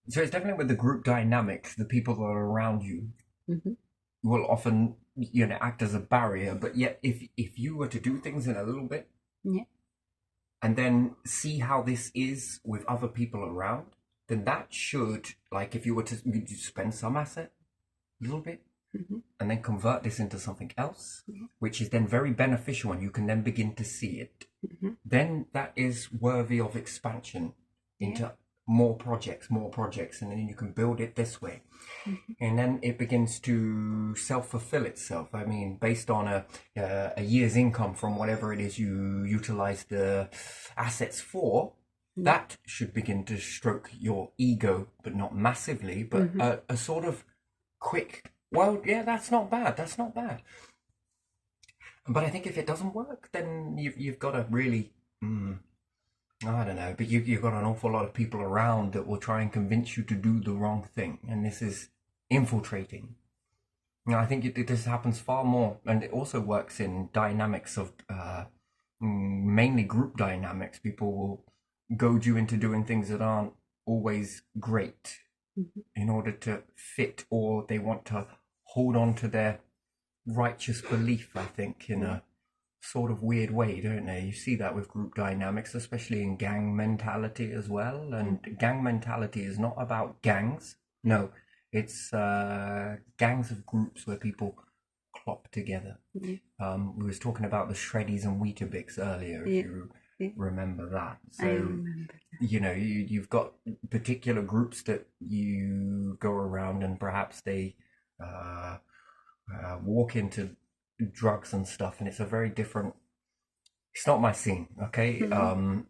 So it's definitely with the group dynamics, the people that are around you Hmm. will often, act as a barrier. But yet, if you were to do things in a little bit Yeah. and then see how this is with other people around, then that should, like, if you were to you spend some asset, a little bit, Hmm. and then convert this into something else, Yeah. which is then very beneficial, and you can then begin to see it, Hmm. then that is worthy of expansion Yeah. into more projects, and then you can build it this way. Hmm. And then it begins to self-fulfill itself. I mean, based on a year's income from whatever it is you utilize the assets for, Yeah. that should begin to stroke your ego, but not massively, but Hmm. a sort of quick, well, yeah, that's not bad, that's not bad. But I think if it doesn't work, then you've got to really, I don't know, but you've got an awful lot of people around that will try and convince you to do the wrong thing, and this is infiltrating. I think this happens far more, and it also works in dynamics of mainly group dynamics. People will goad you into doing things that aren't always great Hmm. in order to fit, or they want to hold on to their righteous belief, I think, in Yeah. a sort of weird way, don't they? You see that with group dynamics, especially in gang mentality as well. And Hmm. gang mentality is not about gangs. No, it's gangs of groups where people clop together. Yeah. We was talking about the Shreddies and Weetabix earlier, if Yeah. you Yeah. remember that. I So, remember. you've got particular groups that you go around and perhaps they uh, walk into drugs and stuff, and it's a very different. It's not my scene, okay. Hmm.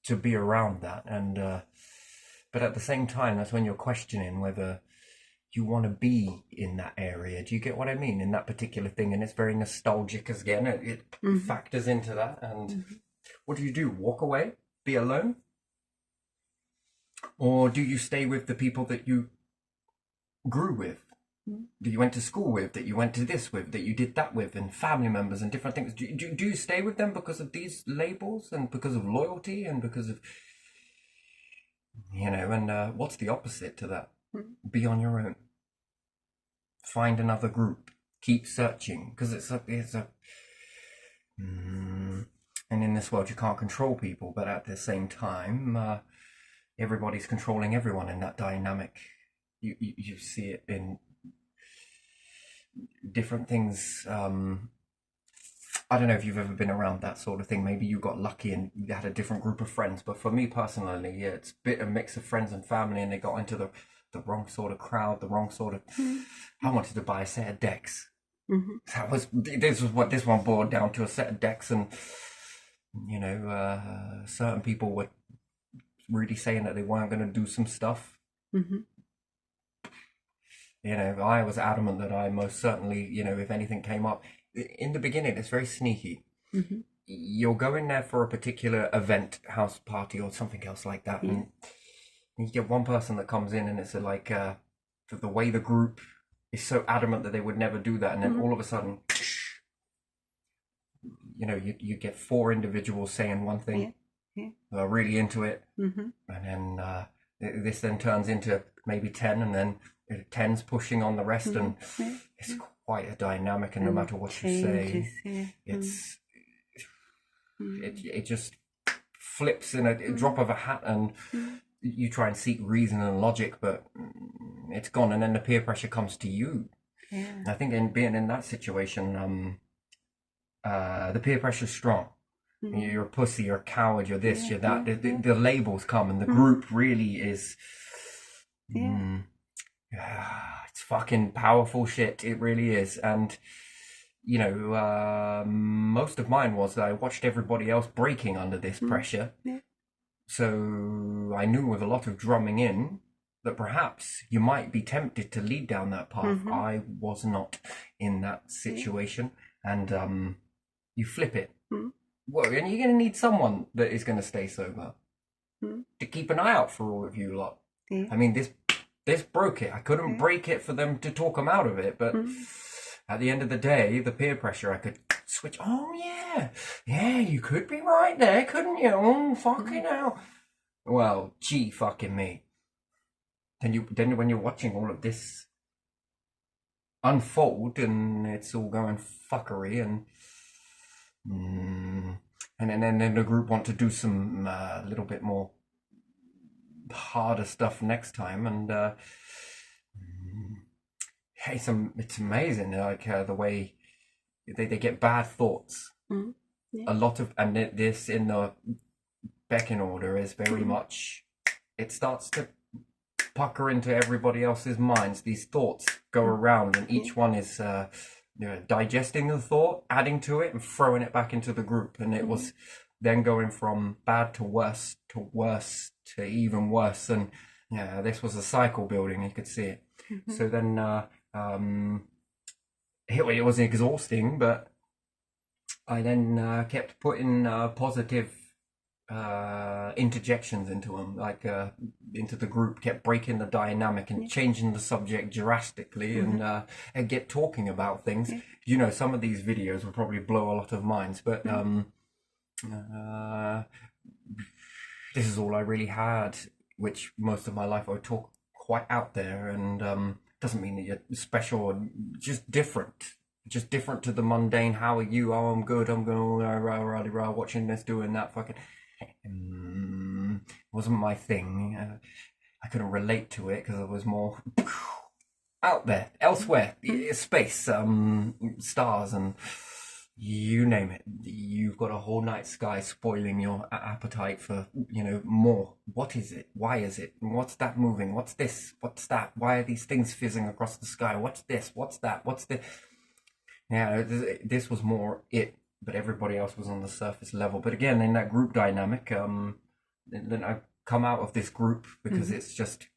To be around that, and but at the same time, that's when you're questioning whether you want to be in that area. Do you get what I mean? In that particular thing, and it's very nostalgic as again. It Hmm. factors into that. And Hmm. what do you do? Walk away? Be alone? Or do you stay with the people that you grew with? That you went to school with, that you went to this with, that you did that with, and family members and different things. Do you stay with them because of these labels and because of loyalty and because of, and what's the opposite to that? Hmm. Be on your own. Find another group. Keep searching because it's a, mm, and in this world you can't control people, but at the same time, everybody's controlling everyone in that dynamic. You see it in different things. I don't know if you've ever been around that sort of thing. Maybe you got lucky and you had a different group of friends. But for me personally, yeah, it's a bit of a mix of friends and family, and they got into the wrong sort of crowd, the wrong sort of. Hmm. I wanted to buy a set of decks. Hmm. This was what this one boiled down to, a set of decks, and certain people were really saying that they weren't going to do some stuff. Hmm. I was adamant that I most certainly, if anything came up in the beginning, it's very sneaky. Hmm. You'll go in there for a particular event, house party, or something else like that, Yeah. and you get one person that comes in, and it's like the way the group is so adamant that they would never do that, and then Hmm. all of a sudden, you get four individuals saying one Yeah. thing, Yeah. really into it, Hmm. and then this then turns into maybe 10, and then ten's pushing on the rest, Hmm. and Yeah. it's quite a dynamic. And no And matter what you changes. say, Yeah. Mm. it's Mm. it just flips in a Mm. drop of a hat, and Mm. you try and seek reason and logic, but it's gone, and then the peer pressure comes to you. Yeah. I think in being in that situation, the peer pressure is strong. Mm. You're a pussy, you're a coward, you're this, Yeah. you're that. Yeah. Yeah. The labels come, and the Mm. group really is. Yeah. Mm, it's fucking powerful shit. It really is. And, most of mine was that I watched everybody else breaking under this Mm. pressure. Yeah. So I knew with a lot of drumming in that perhaps you might be tempted to lead down that path. Mm-hmm. I was not in that Yeah. situation. And you flip it. Mm. Well, and you're going to need someone that is going to stay sober Mm. to keep an eye out for all of you lot. Yeah. I mean, this broke it. I couldn't Yeah. break it for them to talk them out of it, but Mm. at the end of the day, the peer pressure, I could switch. Oh yeah, yeah, you could be right there, couldn't you? Oh fucking Mm. hell. Well, gee, fucking me. then when you're watching all of this unfold and it's all going fuckery and then the group want to do some little bit more harder stuff next time and it's amazing like the way they get bad thoughts. Yeah. A lot of and this in the pecking order is very much it starts to pucker into everybody else's minds. These thoughts go around and each one is digesting the thought, adding to it and throwing it back into the group, and it was then going from bad to worse to even worse, and this was a cycle building. You could see it. So then it was exhausting, but I then kept putting positive interjections into them, like into the group, kept breaking the dynamic and changing the subject drastically and get talking about things. You know, some of these videos will probably blow a lot of minds, but this is all I really had, which most of my life I would talk quite out there, and doesn't mean that you're special, or just different to the mundane. How are you? Oh, I'm good. I'm going watching this, doing that, fucking wasn't my thing. I couldn't relate to it because it was more out there, elsewhere, space, stars, and you name it. You've got a whole night sky spoiling your appetite for, more. What is it? Why is it? What's that moving? What's this? What's that? Why are these things fizzing across the sky? What's this? What's that? What's this? Yeah, this was more it, but everybody else was on the surface level. But again, in that group dynamic, then I come out of this group because it's just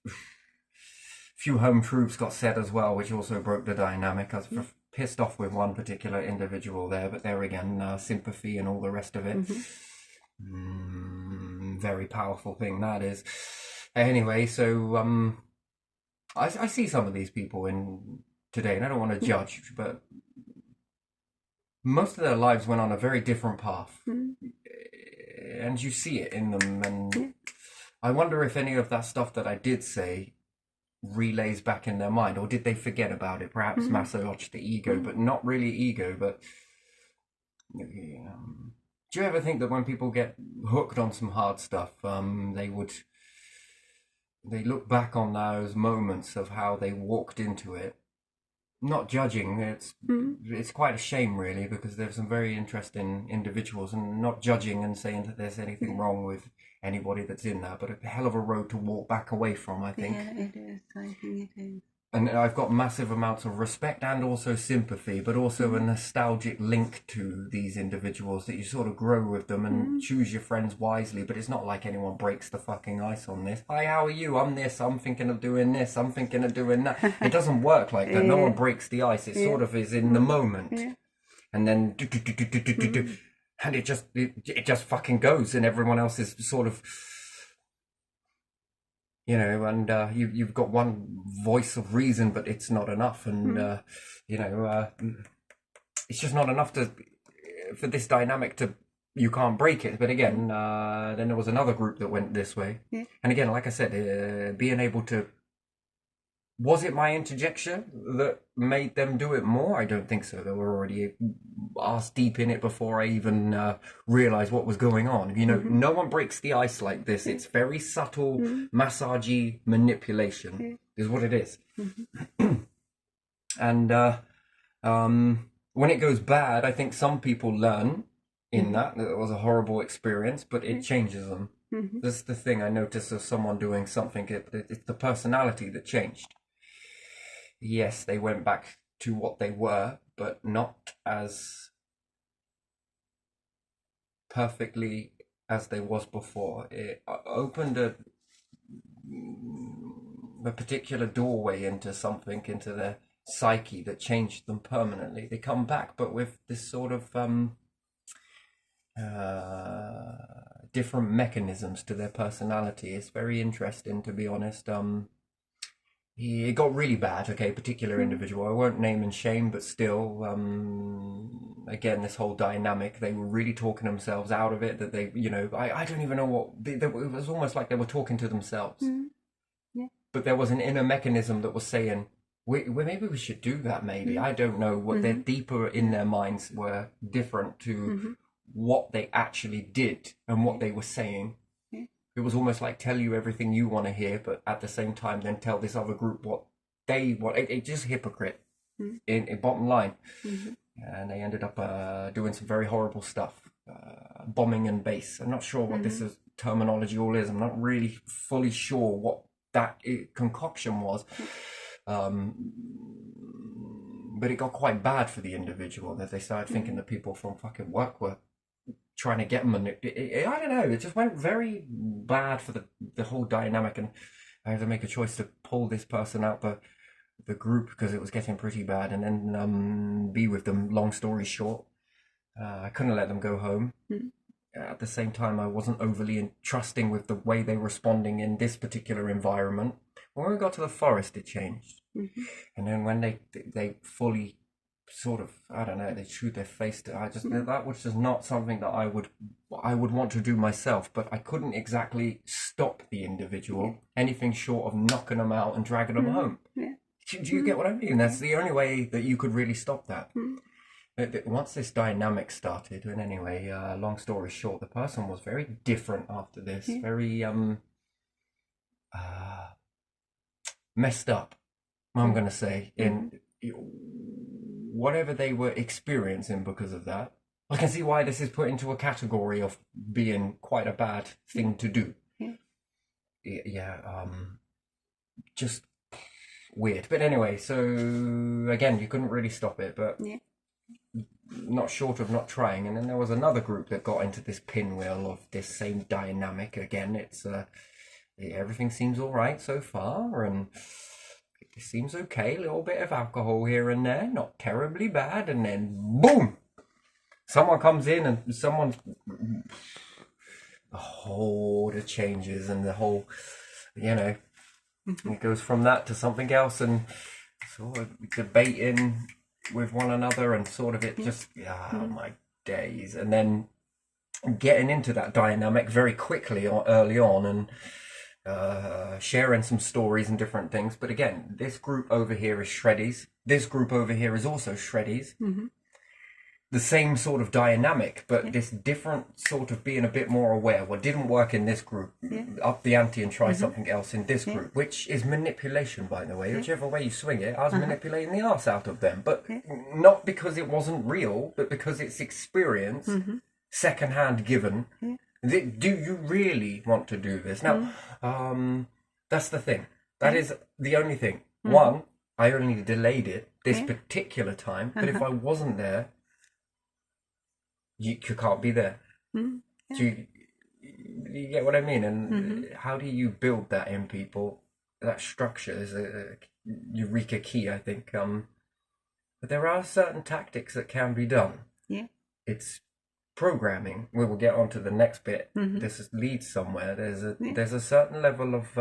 few home truths got said as well, which also broke the dynamic. I was pissed off with one particular individual there, but there again, sympathy and all the rest of it. Very powerful thing that is. Anyway, so I see some of these people in today, and I don't want to judge, but most of their lives went on a very different path, and you see it in them. And I wonder if any of that stuff that I did say relays back in their mind, or did they forget about it? Perhaps massage the ego, but not really ego. But do you ever think that when people get hooked on some hard stuff, they look back on those moments of how they walked into it? Not judging, it's quite a shame really, because there's some very interesting individuals, and not judging and saying that there's anything wrong with anybody that's in there, but a hell of a road to walk back away from, I think. Yeah, it is. I think it is. And I've got massive amounts of respect and also sympathy, but also a nostalgic link to these individuals, that you sort of grow with them and choose your friends wisely. But it's not like anyone breaks the fucking ice on this. Hi, how are you? I'm this. I'm thinking of doing this. I'm thinking of doing that. It doesn't work like that. No one breaks the ice. It sort of is in the moment. And then and it just fucking goes, and everyone else is sort of, and you've got one voice of reason, but it's not enough, and it's just not enough for this dynamic to. You can't break it. But again, then there was another group that went this way, and again, like I said, being able to. Was it my interjection that made them do it more? I don't think so. They were already ass deep in it before I even realised what was going on. No one breaks the ice like this. It's very subtle, massagey manipulation is what it is. And when it goes bad, I think some people learn in that it was a horrible experience, but it changes them. That's the thing I notice of someone doing something. It's the personality that changed. Yes, they went back to what they were, but not as perfectly as they was before. It opened a particular doorway into something, into their psyche, that changed them permanently. They come back, but with this sort of different mechanisms to their personality. It's very interesting, to be honest. It got really bad, particular individual. I won't name and shame, but still, again, this whole dynamic, they were really talking themselves out of it, that they, I don't even know what, it was almost like they were talking to themselves. but there was an inner mechanism that was saying, maybe we should do that, maybe. I don't know what they're deeper in their minds were different to what they actually did and what they were saying. Yeah. It was almost like tell you everything you want to hear, but at the same time then tell this other group what they want. It's just hypocrite in bottom line. And they ended up doing some very horrible stuff. Bombing and base. I'm not sure what this is, terminology all is. I'm not really fully sure what that concoction was. But it got quite bad for the individual that they started thinking that people from fucking work were trying to get them. And I don't know, it just went very bad for the whole dynamic. And I had to make a choice to pull this person out the group because it was getting pretty bad, and then be with them. Long story short, I couldn't let them go home. At the same time, I wasn't overly trusting with the way they were responding in this particular environment. When we got to the forest, it changed. And then when they fully sort of, I don't know, they chewed their face to, that was just not something that I would want to do myself, but I couldn't exactly stop the individual, anything short of knocking them out and dragging them home. Do you get what I mean? That's the only way that you could really stop that. Once this dynamic started, and anyway, long story short, the person was very different after this, very messed up, I'm going to say, in whatever they were experiencing because of that. I can see why this is put into a category of being quite a bad thing to do. Just weird. But anyway, so again, you couldn't really stop it, but not short of not trying. And then there was another group that got into this pinwheel of this same dynamic again. It's everything seems all right so far, and it seems okay, a little bit of alcohol here and there, not terribly bad, and then boom, someone comes in and the whole changes, and the whole, it goes from that to something else, and sort of debating with one another, and sort of it just, oh my days. And then getting into that dynamic very quickly or early on, and sharing some stories and different things. But again, this group over here is shreddies. This group over here is also shreddies. The same sort of dynamic, but this different sort of being a bit more aware. What didn't work in this group, up the ante and try something else in this group, which is manipulation, by the way. Whichever way you swing it, I was manipulating the arse out of them. But not because it wasn't real, but because it's experience, secondhand given. Do you really want to do this? Now, that's the thing. That is the only thing. One, I only delayed it this particular time, but if I wasn't there, you can't be there. Do you get what I mean? And how do you build that in people? That structure is a eureka key, I think. But there are certain tactics that can be done. It's programming. We will get on to the next bit. This leads somewhere. There's a certain level of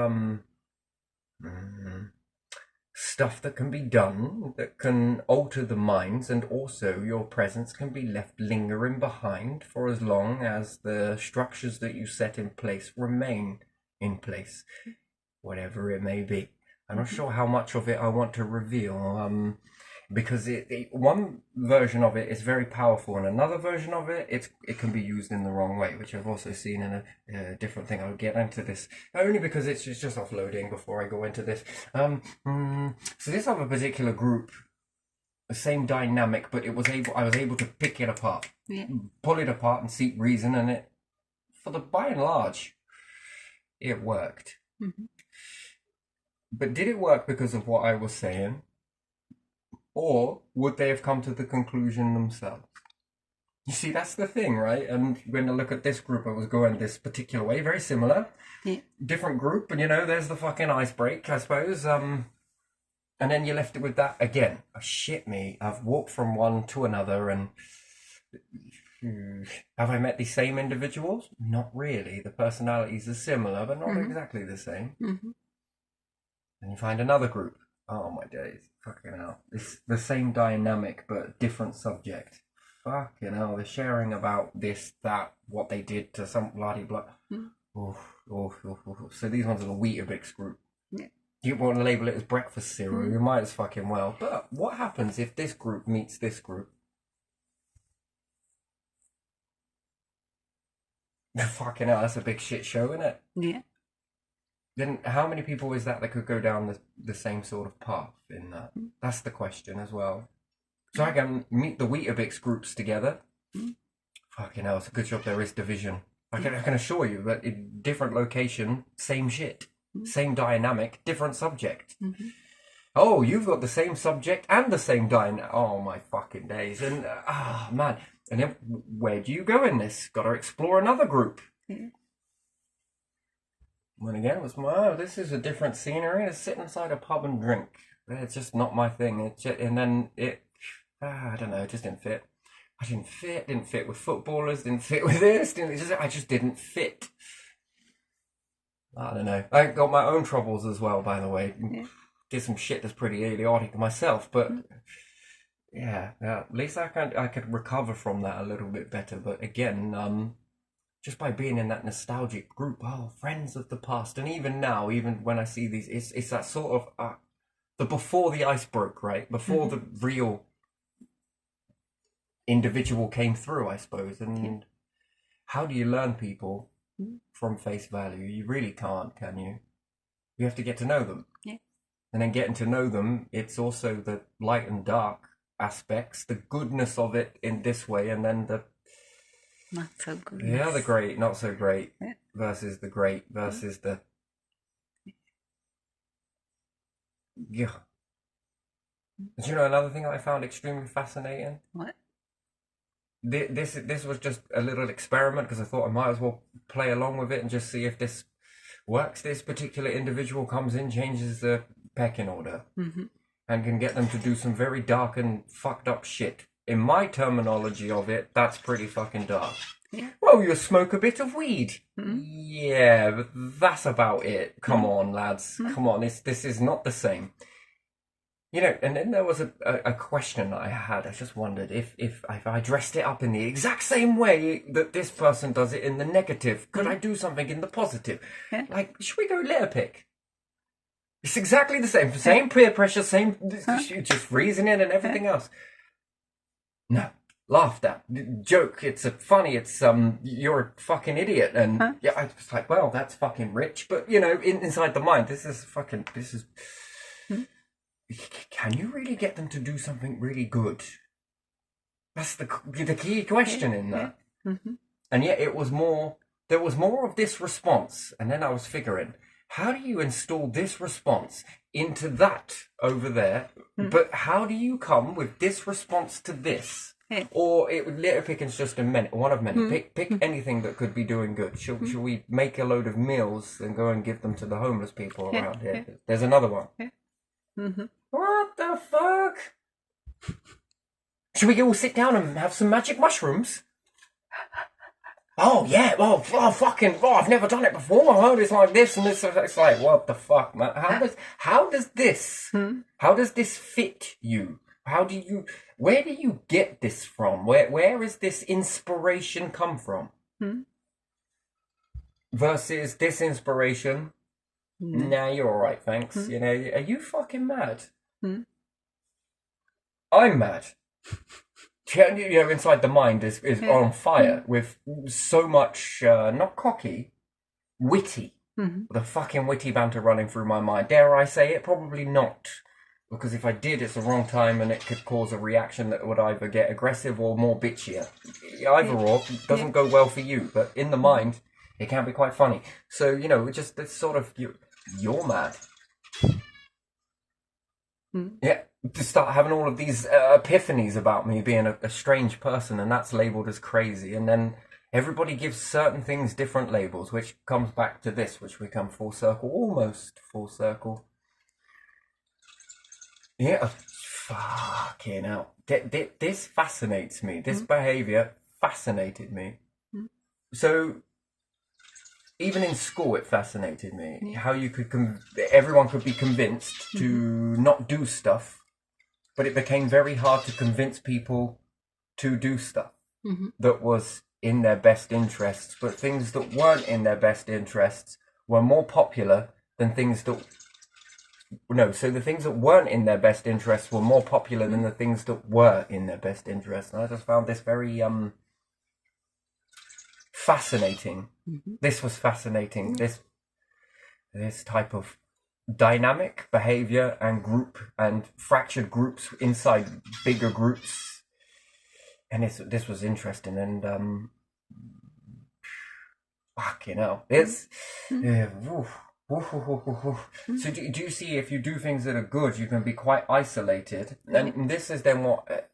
stuff that can be done that can alter the minds, and also your presence can be left lingering behind for as long as the structures that you set in place remain in place, whatever it may be. I'm not sure how much of it I want to reveal, because one version of it is very powerful, and another version of it can be used in the wrong way, which I've also seen in a different thing. I'll get into this only because it's just offloading before I go into this. So this other particular group, the same dynamic, but I was able to pick it apart, pull it apart, and seek reason, and it, by and large, it worked. But did it work because of what I was saying? Or would they have come to the conclusion themselves? You see, that's the thing, right? And when I look at this group, I was going this particular way, very similar. Different group, and there's the fucking ice break, I suppose. And then you're left with that again. Oh, shit me, I've walked from one to another, and have I met the same individuals? Not really. The personalities are similar, but not exactly the same. And you find another group. Oh my days. Fucking hell. It's the same dynamic, but different subject. Fucking hell. They're sharing about this, that, what they did to some bloody blah. So these ones are the Weetabix group. You want to label it as breakfast cereal, you might as fucking well. But what happens if this group meets this group? Fucking hell, that's a big shit show, isn't it? Yeah. Then how many people is that could go down the same sort of path in that? That's the question as well. So I can meet the Weetabix groups together. Fucking hell, it's a good job there is division. I can assure you that in different location, same shit. Same dynamic, different subject. Oh, you've got the same subject and the same dynamic. Oh, my fucking days. And, man. And then where do you go in this? Got to explore another group. When again, it was this is a different scenery. To sit inside a pub and drink. It's just not my thing. I don't know, it just didn't fit. Didn't fit with footballers, didn't fit with this, I just didn't fit. I don't know. I got my own troubles as well, by the way. Did some shit that's pretty idiotic myself, but yeah, at least I could recover from that a little bit better. But again, just by being in that nostalgic group, friends of the past, and even now, even when I see these, it's that sort of the before the ice broke, right? Before the real individual came through, I suppose. And how do you learn people from face value? You really can't, can you? You have to get to know them. Yeah. And then getting to know them, it's also the light and dark aspects, the goodness of it in this way, and then the not so good. Yeah, the great, not so great, versus the great, versus the Do you know another thing I found extremely fascinating? What? This was just a little experiment because I thought I might as well play along with it and just see if this works. This particular individual comes in, changes the pecking order, and can get them to do some very dark and fucked up shit. In my terminology of it, that's pretty fucking dark. Yeah. Well, you smoke a bit of weed. Yeah, but that's about it. Come on, lads. Come on, this is not the same. You know, and then there was a question that I had. I just wondered if I dressed it up in the exact same way that this person does it in the negative, could I do something in the positive? Yeah. Like, should we go litter pick? It's exactly the same. Same peer pressure, same just reasoning and everything else. No. Laughed at. Joke. It's funny. It's, you're a fucking idiot. And yeah, I was like, well, that's fucking rich. But, you know, inside the mind, this is... Can you really get them to do something really good? That's the key question in that. And yet there was more of this response. And then I was figuring, how do you install this response into that over there? But how do you come with this response to this? Or litter picking's just one of many. Pick anything that could be doing good. Should we make a load of meals and go and give them to the homeless people around here? There's another one. What the fuck? Should we all sit down and have some magic mushrooms? Oh, yeah. I've never done it before. I heard it's like this and this. It's like, what the fuck, man? How does this fit you? Where do you get this from? Where is this inspiration come from? Versus this inspiration, nah, you're alright, thanks. You know, are you fucking mad? I'm mad. You know, inside the mind is on fire with so much, not cocky, witty. The fucking witty banter running through my mind. Dare I say it? Probably not. Because if I did, it's the wrong time and it could cause a reaction that would either get aggressive or more bitchier. Either or, it doesn't go well for you. But in the mind, it can be quite funny. So, you know, it's sort of, you're mad. Yeah, to start having all of these epiphanies about me being a strange person, and that's labelled as crazy. And then everybody gives certain things different labels, which comes back to this, which we come full circle, almost full circle. Yeah, fucking hell. This fascinates me. This behaviour fascinated me. So, even in school, it fascinated me. How you could, everyone could be convinced to not do stuff, but it became very hard to convince people to do stuff that was in their best interests. But things that weren't in their best interests were more popular than things that no, so the things that weren't in their best interests were more popular than the things that were in their best interest. And I just found this very fascinating. This was fascinating. This type of dynamic behavior and group and fractured groups inside bigger groups, and this was interesting. And fucking hell, it's so do you see, if you do things that are good, you can be quite isolated. And this is then what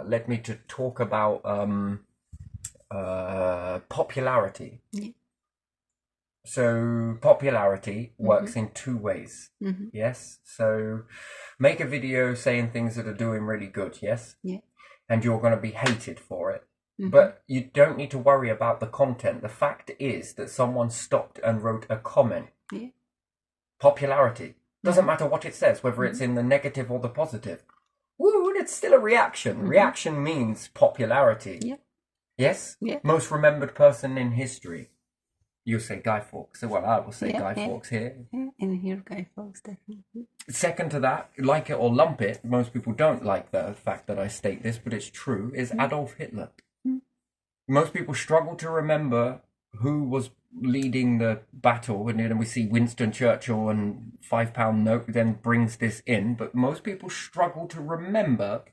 led me to talk about popularity. So popularity works in two ways. Yes. So make a video saying things that are doing really good. Yes. And you're going to be hated for it. But you don't need to worry about the content. The fact is that someone stopped and wrote a comment. Popularity. Doesn't matter what it says, whether it's in the negative or the positive. Woo, it's still a reaction. Reaction means popularity. Yes? Most remembered person in history. You'll say Guy Fawkes. Well, I will say Guy Fawkes here. And here Guy Fawkes, definitely. Second to that, like it or lump it, most people don't like the fact that I state this, but it's true, is Adolf Hitler. Most people struggle to remember who was leading the battle, and then we see Winston Churchill and £5 note then brings this in, but most people struggle to remember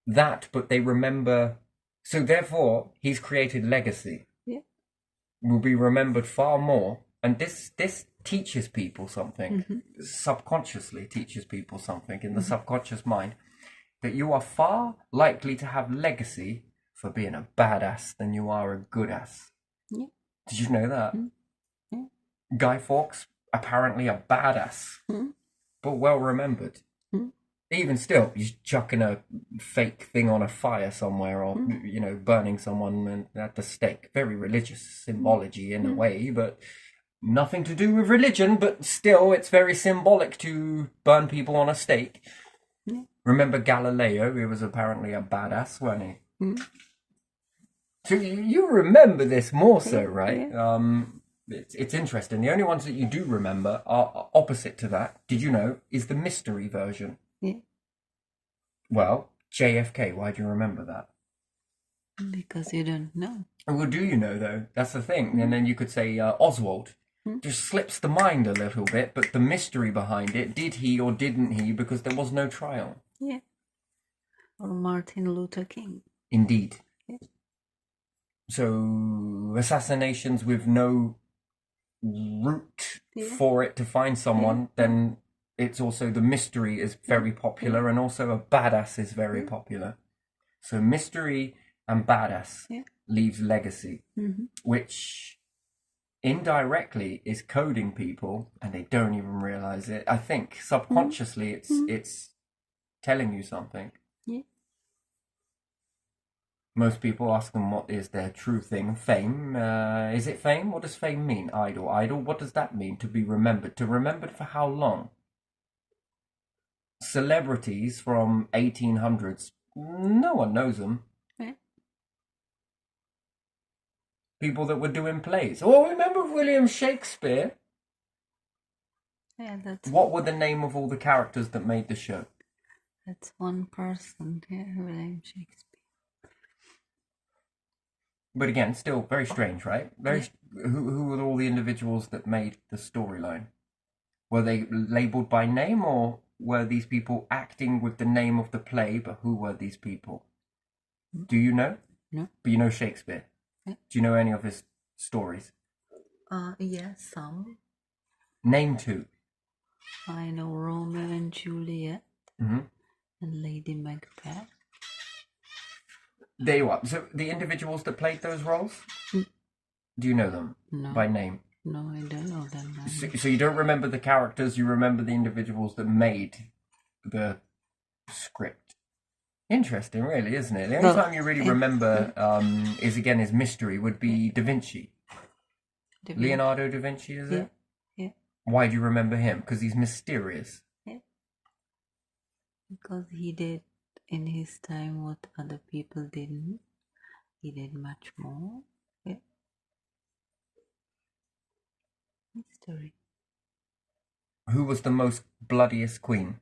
that, but they remember. So therefore, he's created legacy. Will be remembered far more, and this teaches people something. Subconsciously teaches people something in the subconscious mind, that you are far likely to have legacy for being a badass than you are a good ass. Did you know that? Guy Fawkes, apparently a badass, but well remembered. Even still, he's chucking a fake thing on a fire somewhere, or burning someone at the stake. Very religious symbology in a way, but nothing to do with religion. But still, it's very symbolic to burn people on a stake. Remember Galileo? He was apparently a badass, wasn't he? So you remember this more so, right? It's interesting. The only ones that you do remember are opposite to that. Did you know? Is the mystery version. Well, JFK, why do you remember that? Because you don't know. Well, do you know, though? That's the thing. And then you could say Oswald. Just slips the mind a little bit, but the mystery behind it, did he or didn't he, because there was no trial. Or Martin Luther King. Indeed. So, assassinations with no route for it to find someone, then it's also the mystery is very popular, and also a badass is very popular. So mystery and badass leaves legacy, which indirectly is coding people, and they don't even realize it. I think subconsciously it's telling you something. Most people ask them what is their true thing. Fame. Is it fame? What does fame mean? Idol. Idol. What does that mean? To be remembered. To remembered for how long? Celebrities from 1800s. No one knows them. People that were doing plays. Oh, remember William Shakespeare? What were the name of all the characters that made the show? That's one person. William Shakespeare. But again, still very strange, right? Who were all the individuals that made the storyline? Were they labelled by name, or were these people acting with the name of the play, but who were these people? Do you know? No. But you know Shakespeare? Do you know any of his stories? Yes, some. Name two. I know Romeo and Juliet and Lady Macbeth. There you are. So the individuals that played those roles, do you know them by name? No, I don't know them. So you don't remember the characters, you remember the individuals that made the script. Interesting, really, isn't it? The only time you really remember is mystery, would be Da Vinci. Leonardo da Vinci, is it? Yeah. Why do you remember him? Because he's mysterious. Because he did in his time what other people didn't. He did much more. Mystery. Who was the most bloodiest queen?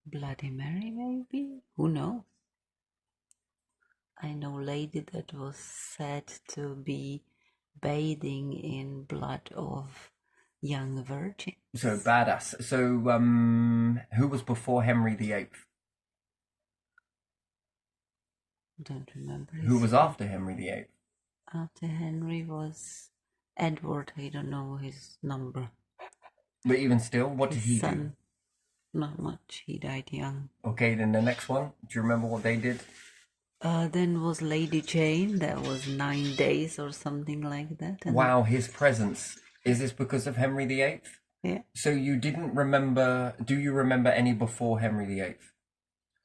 Bloody Mary, maybe? Who knows? I know a lady that was said to be bathing in blood of young virgins. So badass. So who was before Henry VIII? Don't remember. Who was after Henry VIII? After Henry was Edward. I don't know his number. But even still, what did His he son. Not much. He died young. do? Okay, then the next one. Do you remember what they did? Then was Lady Jane. That was 9 days or something like that. And Wow, his presence. Is this because of Henry VIII? yeah, So you didn't remember, do you remember any before Henry VIII?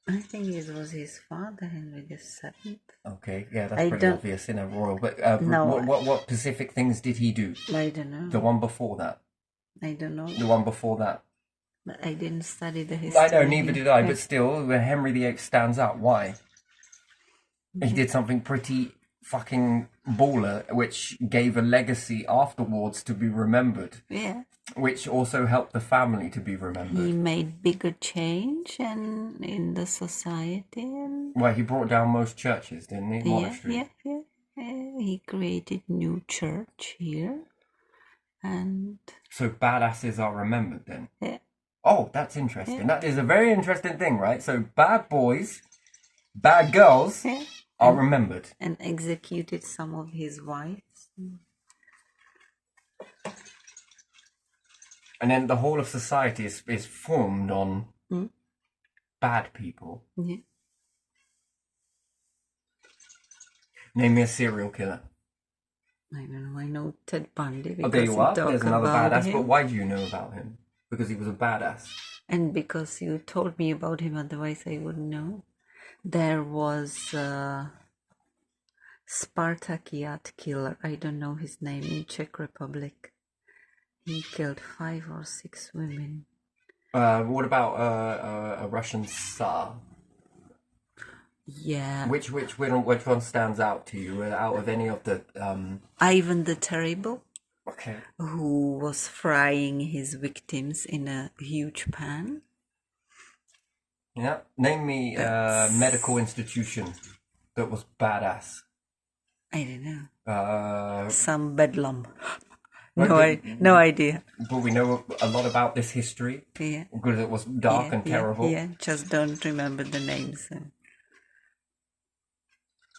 I think it was his father, Henry VII. Okay, yeah, that's I pretty don't- obvious in a royal. But No. what specific things did he do? I don't know. The one before that? I don't know. The one before that? But I didn't study the history. I know, neither did I, Yeah. but still, when Henry VIII stands out. Why? He did something pretty fucking baller, which gave a legacy afterwards to be remembered, Yeah. which also helped the family to be He remembered. made bigger change and in the society and Well, he brought down most churches, didn't he? Monasteries. yeah. He created new church here and So badasses are remembered then. yeah. Oh, that's interesting. Yeah. That is a very interesting thing, right? So bad boys, bad girls Yeah. are remembered. And executed some of his wives. And then the whole of society is formed on Mm. bad people. Yeah. Name me a serial killer. I don't know. I know Ted Bundy because Oh, there you you are. talk There's another about badass. him. But why do you know about him? Because he was a badass. And because you told me about him, otherwise I wouldn't know. There was Spartakiad killer. I don't know his name in Czech Republic. He killed 5 or 6 women. What about a Russian Tsar? Yeah, Which one stands out to you out of any of the? Ivan the Terrible, Okay. who was frying his victims in a huge pan. Yeah. Name me a medical institution that was badass. I don't know. Some Bedlam. Well, No idea. But we know a lot about this history Yeah. because it was dark and terrible. Yeah, just don't remember the names.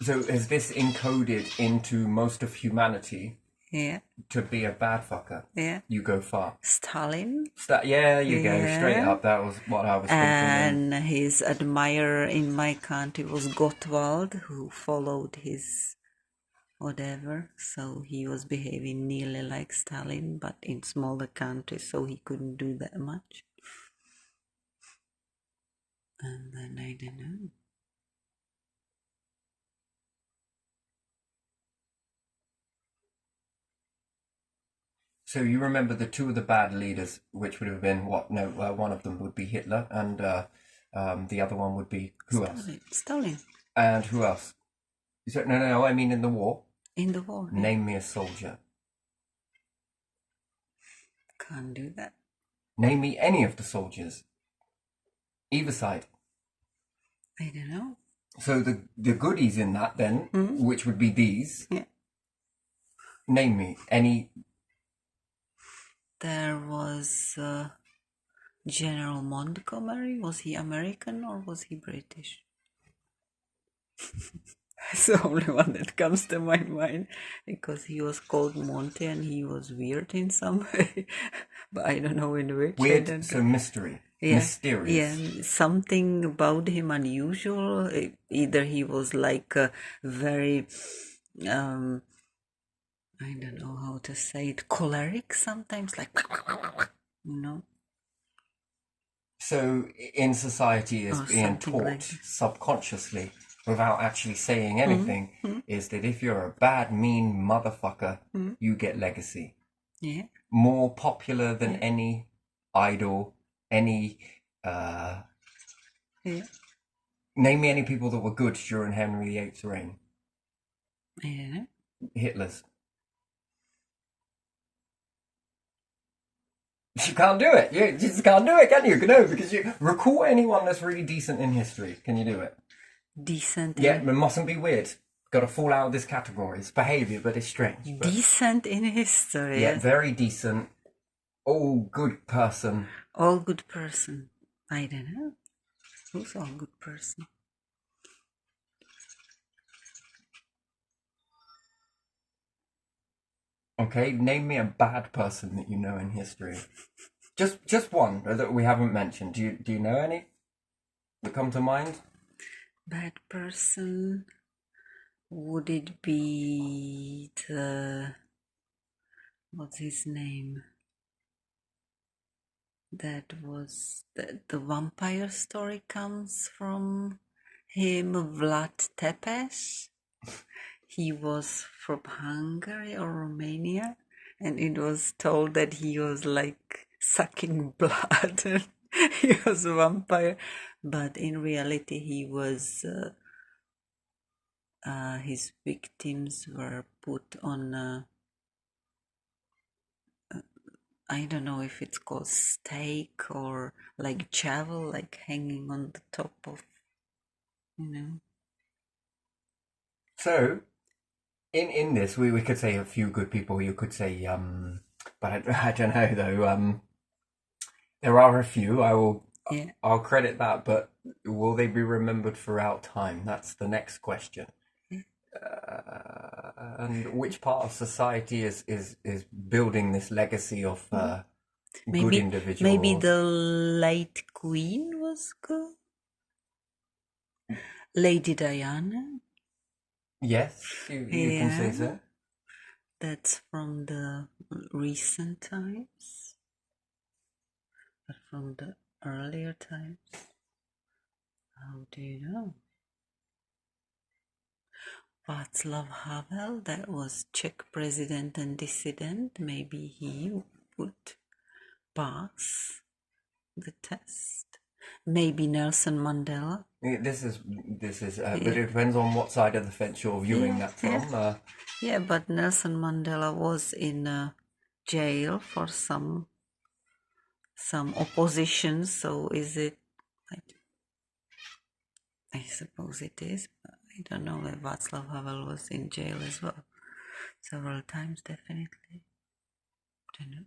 So is this encoded into most of humanity Yeah, to be a bad fucker? yeah. You go far. Stalin. Yeah, you go Yeah. straight up. That was what I was thinking. And his admirer in my country was Gottwald, who followed his whatever. So he was behaving nearly like Stalin, but in smaller countries, so he couldn't do that much. And then I don't know. So you remember the two of the bad leaders, which would have been what? No, one of them would be Hitler, and the other one would be who else? Stalin. And who else? No. I mean in the war. In the war. yeah. Name me a soldier. Can't do that. Name me any of the soldiers. Either side. I don't know. So the goodies in that then, which would be these. Yeah. Name me any. There was General Montgomery. Was he American or was he British? That's the only one that comes to my mind because he was called Monty and he was weird in some way, but I don't know in which. Weird, so mystery. Yeah, Mysterious. yeah, something about him unusual. Either he was like a very, I don't know how to say it, choleric sometimes, like, you know. So in society is Or being something taught like that. subconsciously without actually saying anything is that if you're a bad, mean motherfucker, you get legacy. Yeah, More popular than any idol, any yeah. name me any people that were good during Henry VIII's reign. I don't know. Hitler's. You can't do it. You just can't do it, can you? No, because you recall anyone that's really decent in history. Can you do it? Decent Yeah, in it mustn't be weird. Got to fall out of this category. It's behaviour, but it's strange. But decent in history. yeah, Yes. very decent. All good person. All good person. I don't know. Who's all good person? Okay, name me a bad person that you know in history. Just one that we haven't mentioned. Do you know any that come to mind? Bad person. Would it be what's his name? That was the vampire story comes from him, Vlad Tepes. He was from Hungary or Romania, and it was told that he was like sucking blood and he was a vampire, but in reality he was his victims were put on I don't know if it's called stake or like javel, like hanging on the top of, you know. So, in this, we could say a few good people. You could say, but I don't know though. There are a few. Yeah. I'll credit that, but will they be remembered throughout time? That's the next question. And which part of society is building this legacy of good Maybe individuals? the late queen was good. Lady Diana. Yes, you can say Yeah. so. That's from the recent times. But from the earlier times, how do you know? Václav Havel, that was Czech president and dissident. Maybe he would pass the test. Maybe Nelson Mandela. This is, but it depends on what side of the fence you're viewing that from. Yeah, but Nelson Mandela was in jail for some opposition. So is it? I suppose it is. But I don't know if Václav Havel was in jail as well. Several times, definitely. Don't know.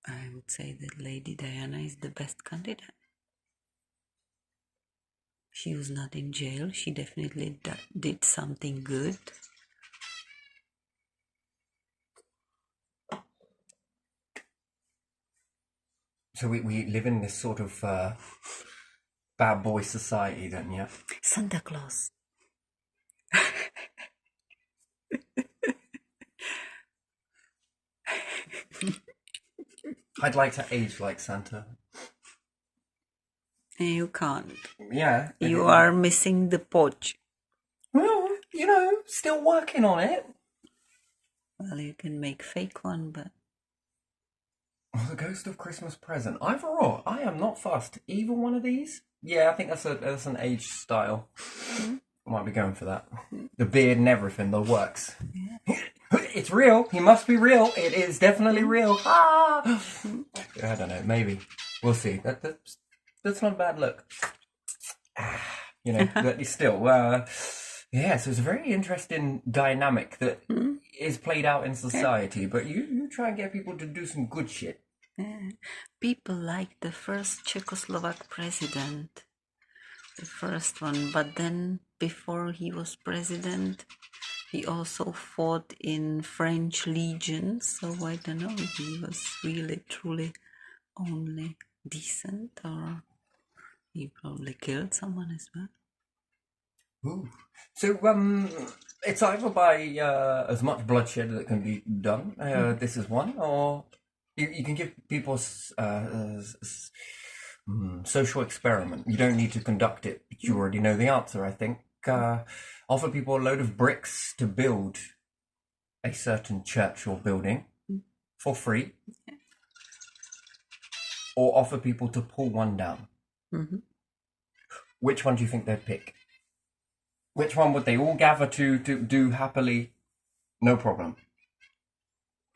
I would say that Lady Diana is the best candidate. She was not in jail. She definitely did something good. So we live in this sort of bad boy society, then, yeah. Santa Claus. I'd like to age like Santa. You can't. Yeah. You are missing the podge. Well, still working on it. Well, you can make fake one, but Oh, the Ghost of Christmas Present. Overall, I am not fussed. Either one of these. Yeah, I think that's an age style. I might be going for that. The beard and everything, the works. It's real. He must be real. It is definitely real. Ah! I don't know. Maybe we'll see. That's not a bad look. But still, yeah. So it's a very interesting dynamic that is played out in society. But you try and get people to do some good shit. people like the first Czechoslovak president, the first one. But then, before he was president, he also fought in French Legion. So I don't know if he was really, truly only decent, or he probably killed someone as well. Ooh. So it's either by as much bloodshed that can be done. This is one, or you can give people social experiment. You don't need to conduct it, but you already know the answer. I think offer people a load of bricks to build a certain church or building for free, or offer people to pull one down. Which one do you think they'd pick? Which one would they all gather to do happily? No problem.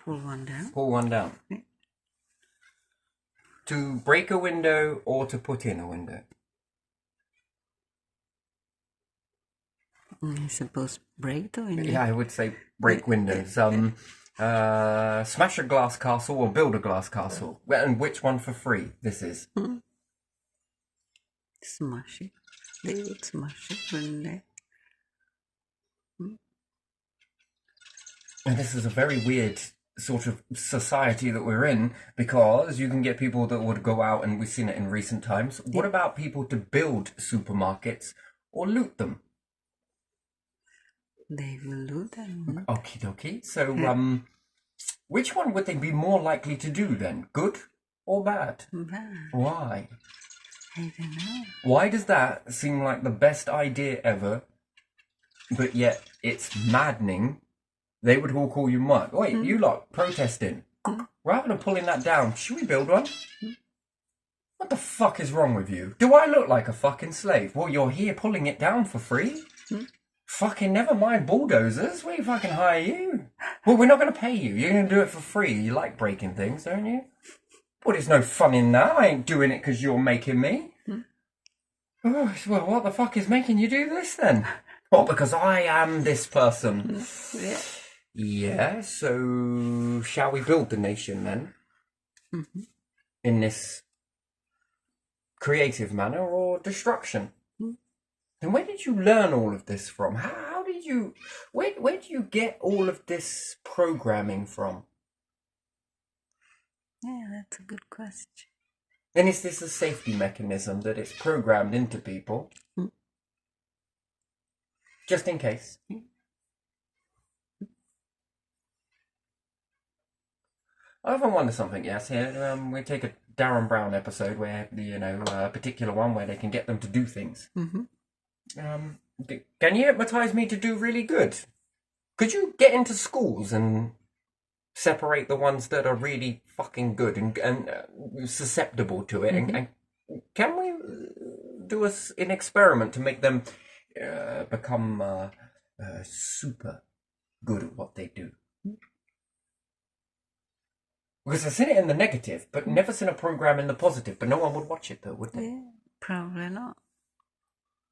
Pull one down. Pull one down. To break a window or to put in a window? I suppose break the window. Yeah, I would say break windows. Smash a glass castle or build a glass castle? And which one for free this is? Smash it. They would smash it, wouldn't they? And this is a very weird sort of society that we're in, because you can get people that would go out, and we've seen it in recent times. What about people to build supermarkets or loot them? They will loot them. Okie dokie. So, which one would they be more likely to do then? Good or bad? Bad. Why? I don't know. Why does that seem like the best idea ever, but yet it's maddening? They would all call you mud. Wait, you lot protesting. Rather than pulling that down, should we build one? What the fuck is wrong with you? Do I look like a fucking slave? Well, you're here pulling it down for free? Fucking never mind bulldozers. We fucking hire you. Well, we're not going to pay you. You're going to do it for free. You like breaking things, don't you? Well, there's no fun in that. I ain't doing it because you're making me. Oh, well, what the fuck is making you do this then? Well, because I am this person. Yeah. Yeah, so shall we build the nation then? In this creative manner or destruction? And where did you learn all of this from? How did you, where do you get all of this programming from? Yeah, that's a good question. And is this a safety mechanism that it's programmed into people? Just in case. I often wonder something, yes. Here, we take a Darren Brown episode where, a particular one where they can get them to do things. Can you hypnotize me to do really good? Could you get into schools and separate the ones that are really fucking good and susceptible to it? And can we do an experiment to make them become super good at what they do? Because I've seen it in the negative, but never seen a program in the positive. But no one would watch it, though, would they? Yeah, probably not.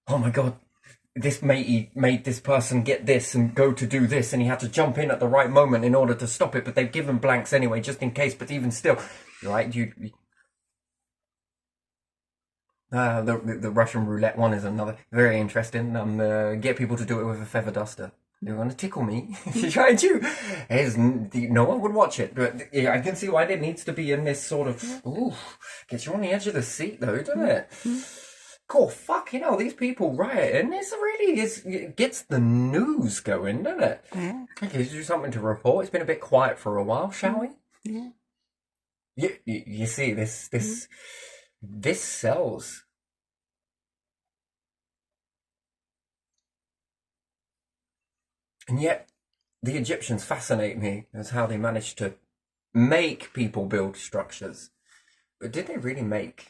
Oh my god, this matey made this person get this and go to do this, and he had to jump in at the right moment in order to stop it, but they've given blanks anyway, just in case. But even still, right? The Russian roulette one is another very interesting. Get people to do it with a feather duster. You're going to tickle me. Trying to. No one would watch it, but yeah, I can see why it needs to be in this sort of. Ooh, gets you on the edge of the seat, though, doesn't it? Cool, fucking hell, these people rioting. It gets the news going, doesn't it? Yeah. Okay, let's do something to report. It's been a bit quiet for a while, shall we? Yeah. You see, this sells. And yet, the Egyptians fascinate me as how they managed to make people build structures. But did they really make?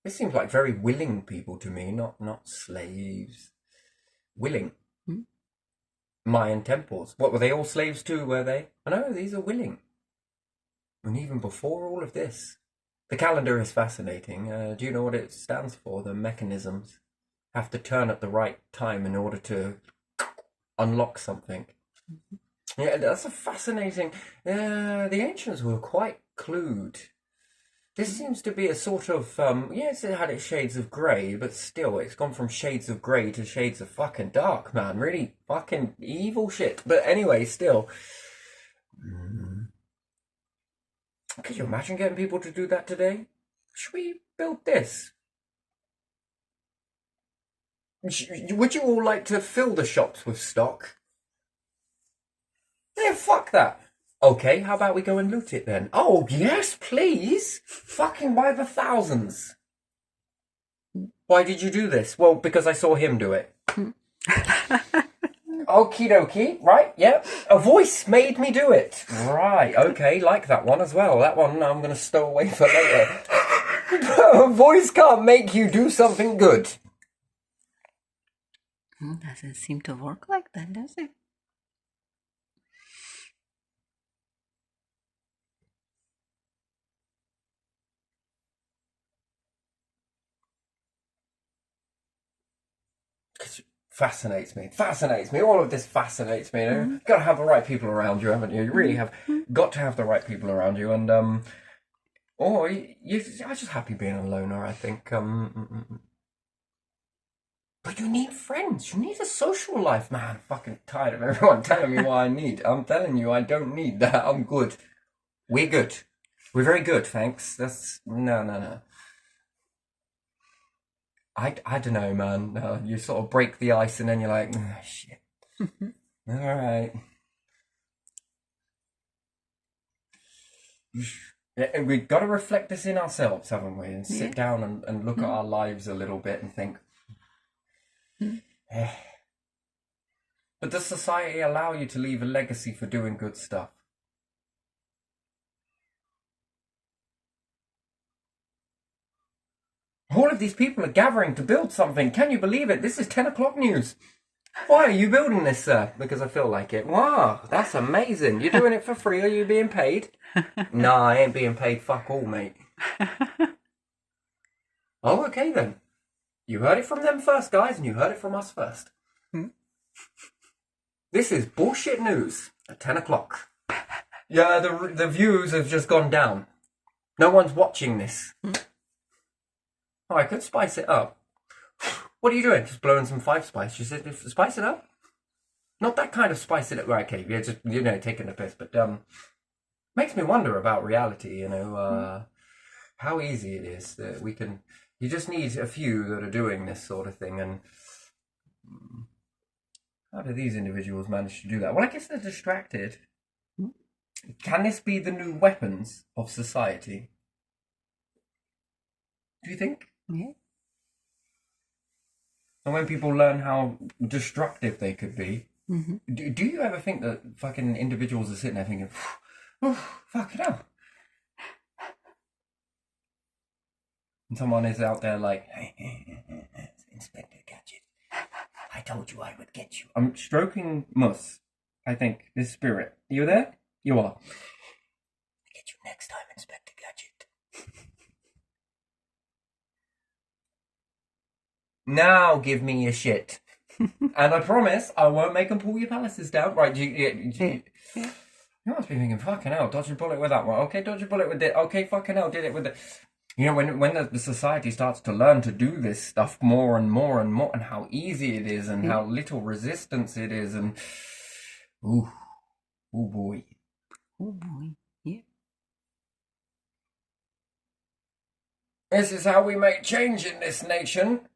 This seems like very willing people to me, not slaves. Willing. Mayan temples. What, were they all slaves too, were they? Oh, no, these are willing. And even before all of this. The calendar is fascinating. Do you know what it stands for? The mechanisms have to turn at the right time in order to unlock something. Yeah, that's a fascinating. The ancients were quite clued. This seems to be a sort of yes, it had its shades of grey, but still, it's gone from shades of grey to shades of fucking dark, man. Really fucking evil shit. But anyway, still. Could you imagine getting people to do that today? Should we build this? Would you all like to fill the shops with stock? Yeah, fuck that. Okay, how about we go and loot it then? Oh, yes, please. Fucking by the thousands. Why did you do this? Well, because I saw him do it. Okie dokie, right, yep. A voice made me do it. Right, okay, like that one as well. That one I'm going to stow away for later. A voice can't make you do something good. Doesn't seem to work like that, does it? Fascinates me. All of this fascinates me. You know? You've got to have the right people around you, haven't you? You really have got to have the right people around you, and or I'm just happy being a loner. I think. But you need friends. You need a social life, man. I'm fucking tired of everyone telling me what I need. I'm telling you, I don't need that. I'm good. We're good. We're very good, thanks. That's no. I don't know, man. No, you sort of break the ice and then you're like, oh, shit. All right. Yeah, and we've got to reflect this in ourselves, haven't we? And sit down and look at our lives a little bit and think, eh. But does society allow you to leave a legacy for doing good stuff? All of these people are gathering to build something. Can you believe it? This is 10 o'clock news. Why are you building this, sir? Because I feel like it. Wow, that's amazing. You're doing it for free, or are you being paid? Nah, I ain't being paid fuck all, mate. Oh, okay then. You heard it from them first, guys, and you heard it from us first. This is bullshit news at 10 o'clock. Yeah, the views have just gone down. No one's watching this. Oh, I could spice it up. What are you doing? Just blowing some 5 spice. You said spice it up? Not that kind of spice it up. Right, okay, you're just, taking the piss. But makes me wonder about reality, how easy it is that we can... You just need a few that are doing this sort of thing. And how do these individuals manage to do that? Well, I guess they're distracted. Can this be the new weapons of society? Do you think? Yeah. And when people learn how destructive they could be, do you ever think that fucking individuals are sitting there thinking, oh, fucking hell? And someone is out there like, hey, Inspector Gadget, I told you I would get you. I'm stroking Mus, I think, his spirit. Are you there? You are. I'll get you next time, Inspector Gadget. Now give me your shit. And I promise I won't make them pull your palaces down. Right, you must be thinking, fucking hell, dodge a bullet with that one. Okay, dodge a bullet with it. Okay, fucking hell, did it with it. You know, when the society starts to learn to do this stuff more and more and more, and how easy it is, and how little resistance it is, and oh boy. Oh boy, yeah. This is how we make change in this nation.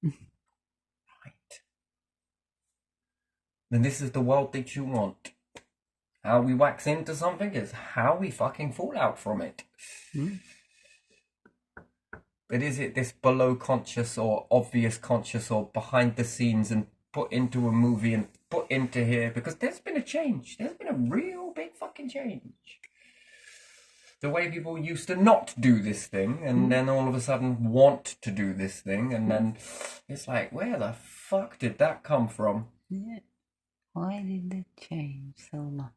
Right. Then this is the world that you want. How we wax into something is how we fucking fall out from it. But is it this below conscious or obvious conscious or behind the scenes and put into a movie and put into here? Because there's been a change. There's been a real big fucking change. The way people used to not do this thing and then all of a sudden want to do this thing, and then it's like, where the fuck did that come from? Yeah. Why did that change so much?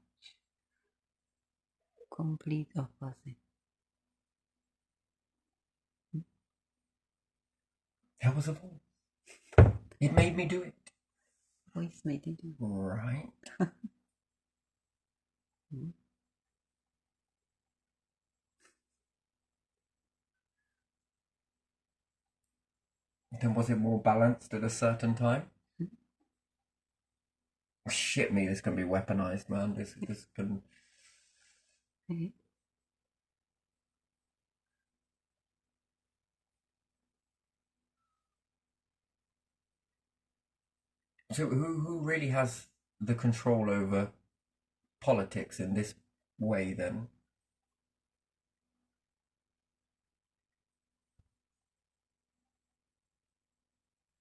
Complete opposite. That was a voice. It made me do it. Voice made you do. Right. Then was it more balanced at a certain time? Oh, shit me, this can be weaponized, man. This can... So who really has the control over politics in this way then?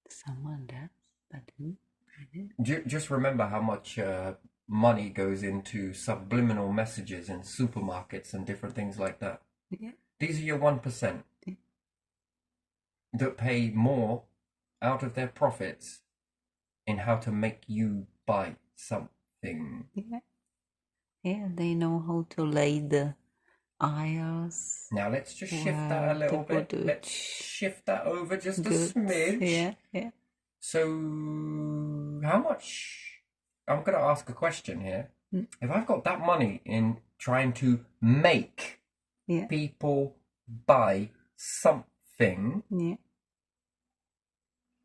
Someone does, but who? Just remember how much money goes into subliminal messages in supermarkets and different things like that. Yeah. These are your 1% that pay more out of their profits in how to make you buy something. Yeah. Yeah, they know how to lay the aisles. Now let's just shift that a little bit. Let's shift that over just a smidge. Yeah. So, how much? I'm going to ask a question here. Mm. If I've got that money in trying to make Yeah. people buy something, Yeah.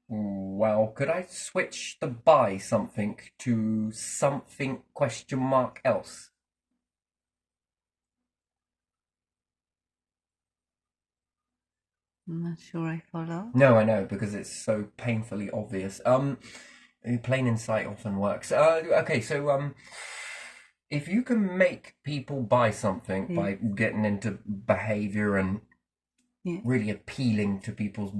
well, could I switch the buy something to something question mark else? I'm not sure I follow. No, I know, because it's so painfully obvious. Plain in sight often works. Okay, so if you can make people buy something Yeah. by getting into behavior and Yeah. really appealing to people's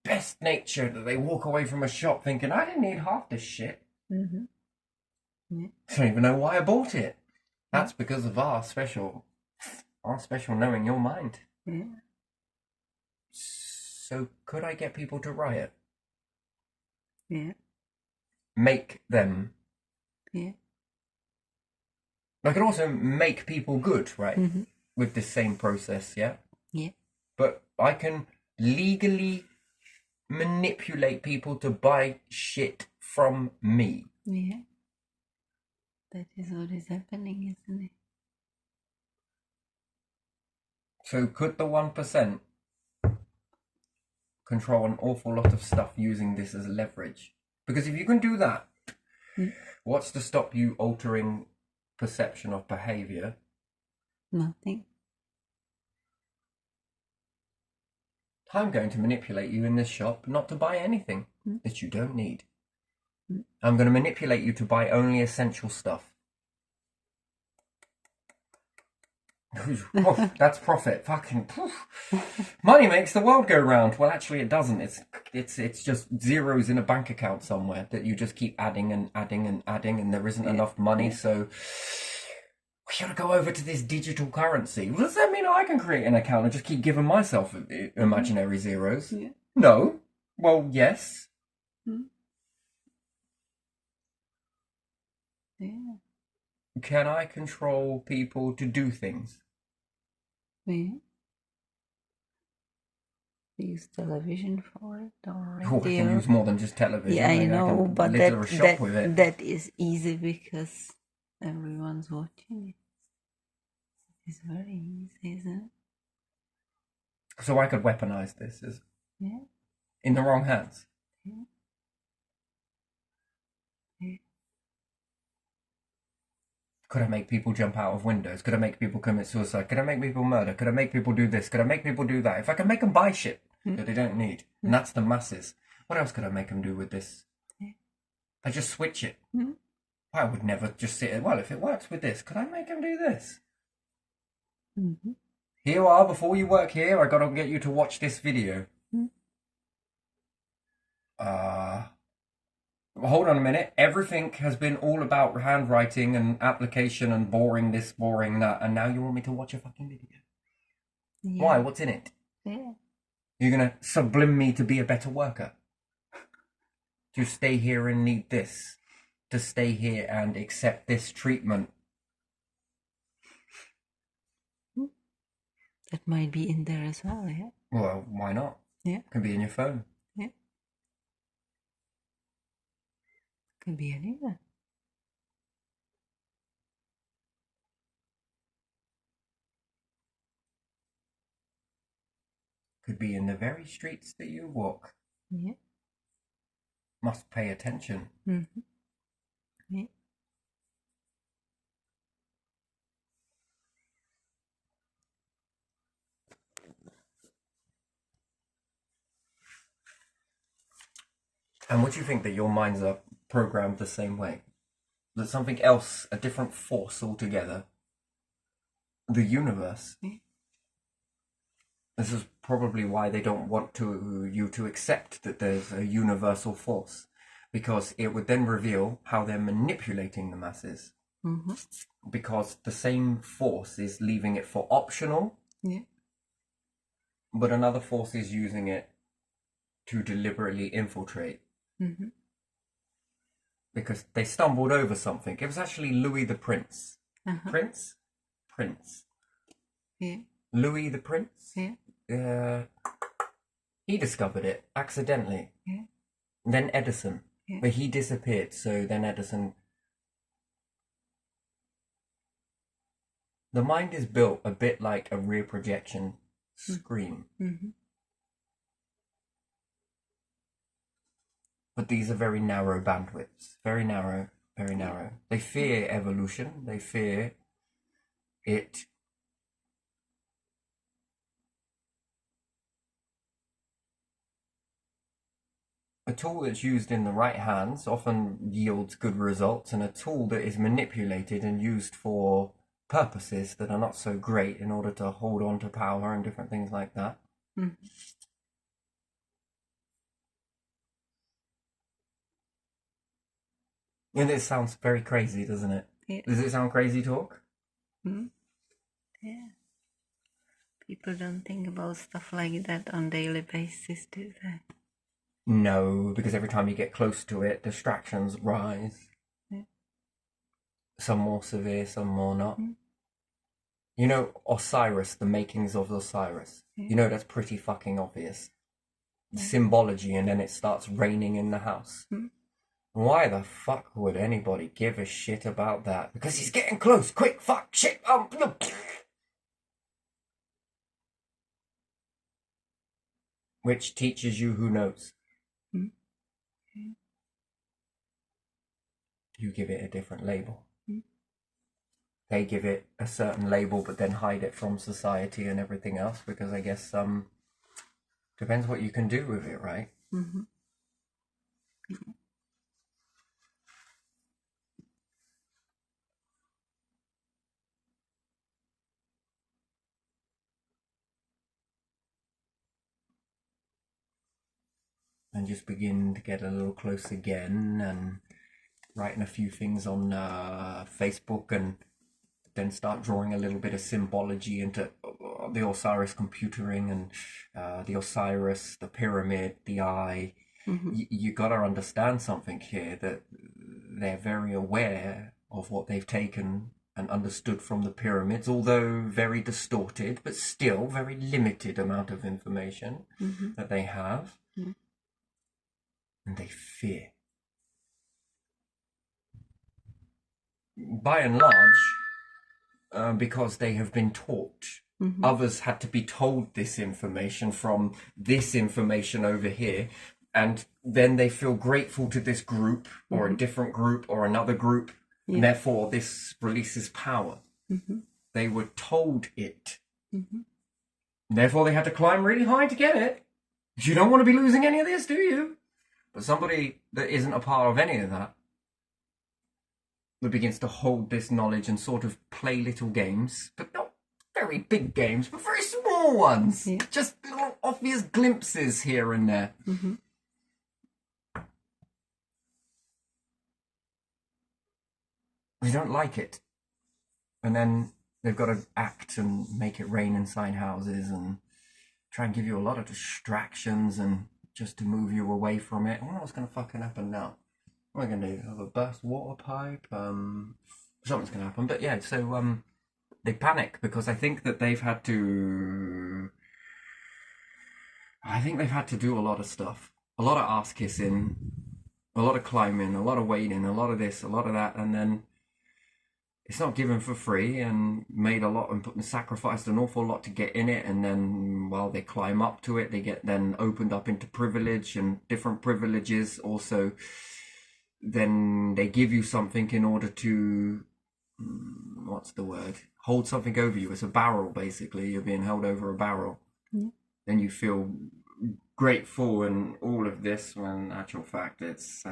best nature, that they walk away from a shop thinking, I didn't need half this shit. Mm-hmm. Yeah. I don't even know why I bought it. That's because of our special knowing your mind. Yeah. So could I get people to riot? Yeah. Make them. Yeah. I could also make people good, right? Mm-hmm. With this same process, yeah? Yeah. But I can legally manipulate people to buy shit from me. Yeah. That is what is happening, isn't it? So could the 1% control an awful lot of stuff using this as leverage? Because if you can do that, what's to stop you altering perception of behavior? Nothing. I'm going to manipulate you in this shop not to buy anything that you don't need. I'm going to manipulate you to buy only essential stuff. Oh, that's profit. Fucking money makes the world go round. Well, actually, it doesn't. It's just zeros in a bank account somewhere that you just keep adding and adding and adding, and there isn't enough money. So we gotta go over to this digital currency. Well, does that mean I can create an account and just keep giving myself imaginary zeros? Yeah. No. Well, yes. Yeah. Can I control people to do things? Yeah. Use television for it or Oh, I can radio. use more than just television. Yeah, I know, can but litter a shop with it. that is easy because everyone's watching it. It's very easy, isn't it? So I could weaponize this as Yeah. in the wrong hands. Yeah. Yeah. Could I make people jump out of windows? Could I make people commit suicide? Could I make people murder? Could I make people do this? Could I make people do that? If I can make them buy shit that they don't need, and that's the masses, what else could I make them do with this? Yeah. I just switch it. I would never just sit. Well, if it works with this, could I make them do this? Mm-hmm. Here you are. Before you work here, I gotta get you to watch this video. Hold on a minute. Everything has been all about handwriting and application and boring this, boring that, and now you want me to watch a fucking video? Yeah. Why? What's in it? Yeah. You're gonna sublime me to be a better worker? To stay here and need this? To stay here and accept this treatment? That might be in there as well, yeah? Well, why not? Yeah. Can be in your phone. Yeah. Could be anywhere. Could be in the very streets that you walk. Yeah. Must pay attention. Mm-hmm. Yeah. And would you think that your minds are programmed the same way? That something else, a different force altogether, the universe. This is probably why they don't want you to accept that there's a universal force, because it would then reveal how they're manipulating the masses. Mm-hmm. Because the same force is leaving it for optional, Yeah. but another force is using it to deliberately infiltrate. Mm-hmm. Because they stumbled over something. It was actually Louis the Prince. Uh-huh. Prince. Yeah. Louis the Prince. Yeah. He discovered it accidentally. Yeah. Then Edison. Yeah. But he disappeared, so then Edison. The mind is built a bit like a rear projection screen. Mm-hmm. But these are very narrow bandwidths. Very narrow, very narrow. They fear evolution. They fear it. A tool that's used in the right hands often yields good results, and a tool that is manipulated and used for purposes that are not so great in order to hold on to power and different things like that. Mm-hmm. And it sounds very crazy, doesn't it? Yeah. Does it sound crazy talk? Mm-hmm. Yeah. People don't think about stuff like that on daily basis, do they? No, because every time you get close to it, distractions rise. Yeah. Some more severe, some more not. Mm. You know, Osiris, the makings of Osiris. Yeah. You know, that's pretty fucking obvious. Yeah. Symbology, and then it starts raining in the house. Mm. Why the fuck would anybody give a shit about that? Because he's getting close. Quick, fuck, shit. Which teaches you who knows. Mm. Yeah. You give it a different label. Mm. They give it a certain label, but then hide it from society and everything else, because I guess depends what you can do with it, right? Mm-hmm. Mm-hmm. And just begin to get a little close again, and writing a few things on Facebook, and then start drawing a little bit of symbology into the Osiris computering, and the Osiris, the pyramid, the eye. Mm-hmm. You got to understand something here, that they're very aware of what they've taken and understood from the pyramids, although very distorted, but still very limited amount of information Mm-hmm. that they have. Mm-hmm. And they fear. By and large, because they have been taught. Mm-hmm. Others had to be told this information from this information over here, and then they feel grateful to this group or a different group or another group, Yeah. and therefore this releases power. Mm-hmm. They were told it. Mm-hmm. Therefore they had to climb really high to get it. You don't want to be losing any of this, do you? But somebody that isn't a part of any of that begins to hold this knowledge and sort of play little games, but not very big games, but very small ones. Yeah. Just little obvious glimpses here and there. Mm-hmm. They don't like it. And then they've got to act and make it rain inside houses and try and give you a lot of distractions and just to move you away from it. I wonder what's going to fucking happen now. What am I going to do? Have a burst water pipe? Something's going to happen. But yeah, so they panic because I think that they've had to... I think they've had to do a lot of stuff. A lot of ass kissing, a lot of climbing, a lot of wading, a lot of this, a lot of that, and then it's not given for free, and made a lot and sacrificed an awful lot to get in it, and then while they climb up to it, they get then opened up into privilege and different privileges. Also, then they give you something in order to, what's the word? Hold something over you. It's a barrel, basically. You're being held over a barrel. Yeah. Then you feel grateful and all of this, when in actual fact it's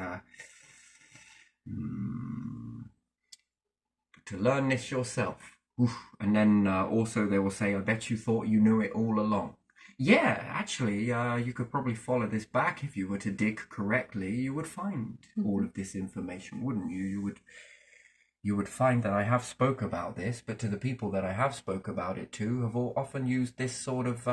to learn this yourself. Oof. And then also they will say, I bet you thought you knew it all along. Yeah, actually, you could probably follow this back. If you were to dig correctly, you would find all of this information, wouldn't you? You would find that I have spoke about this, but to the people that I have spoke about it to have all often used this sort of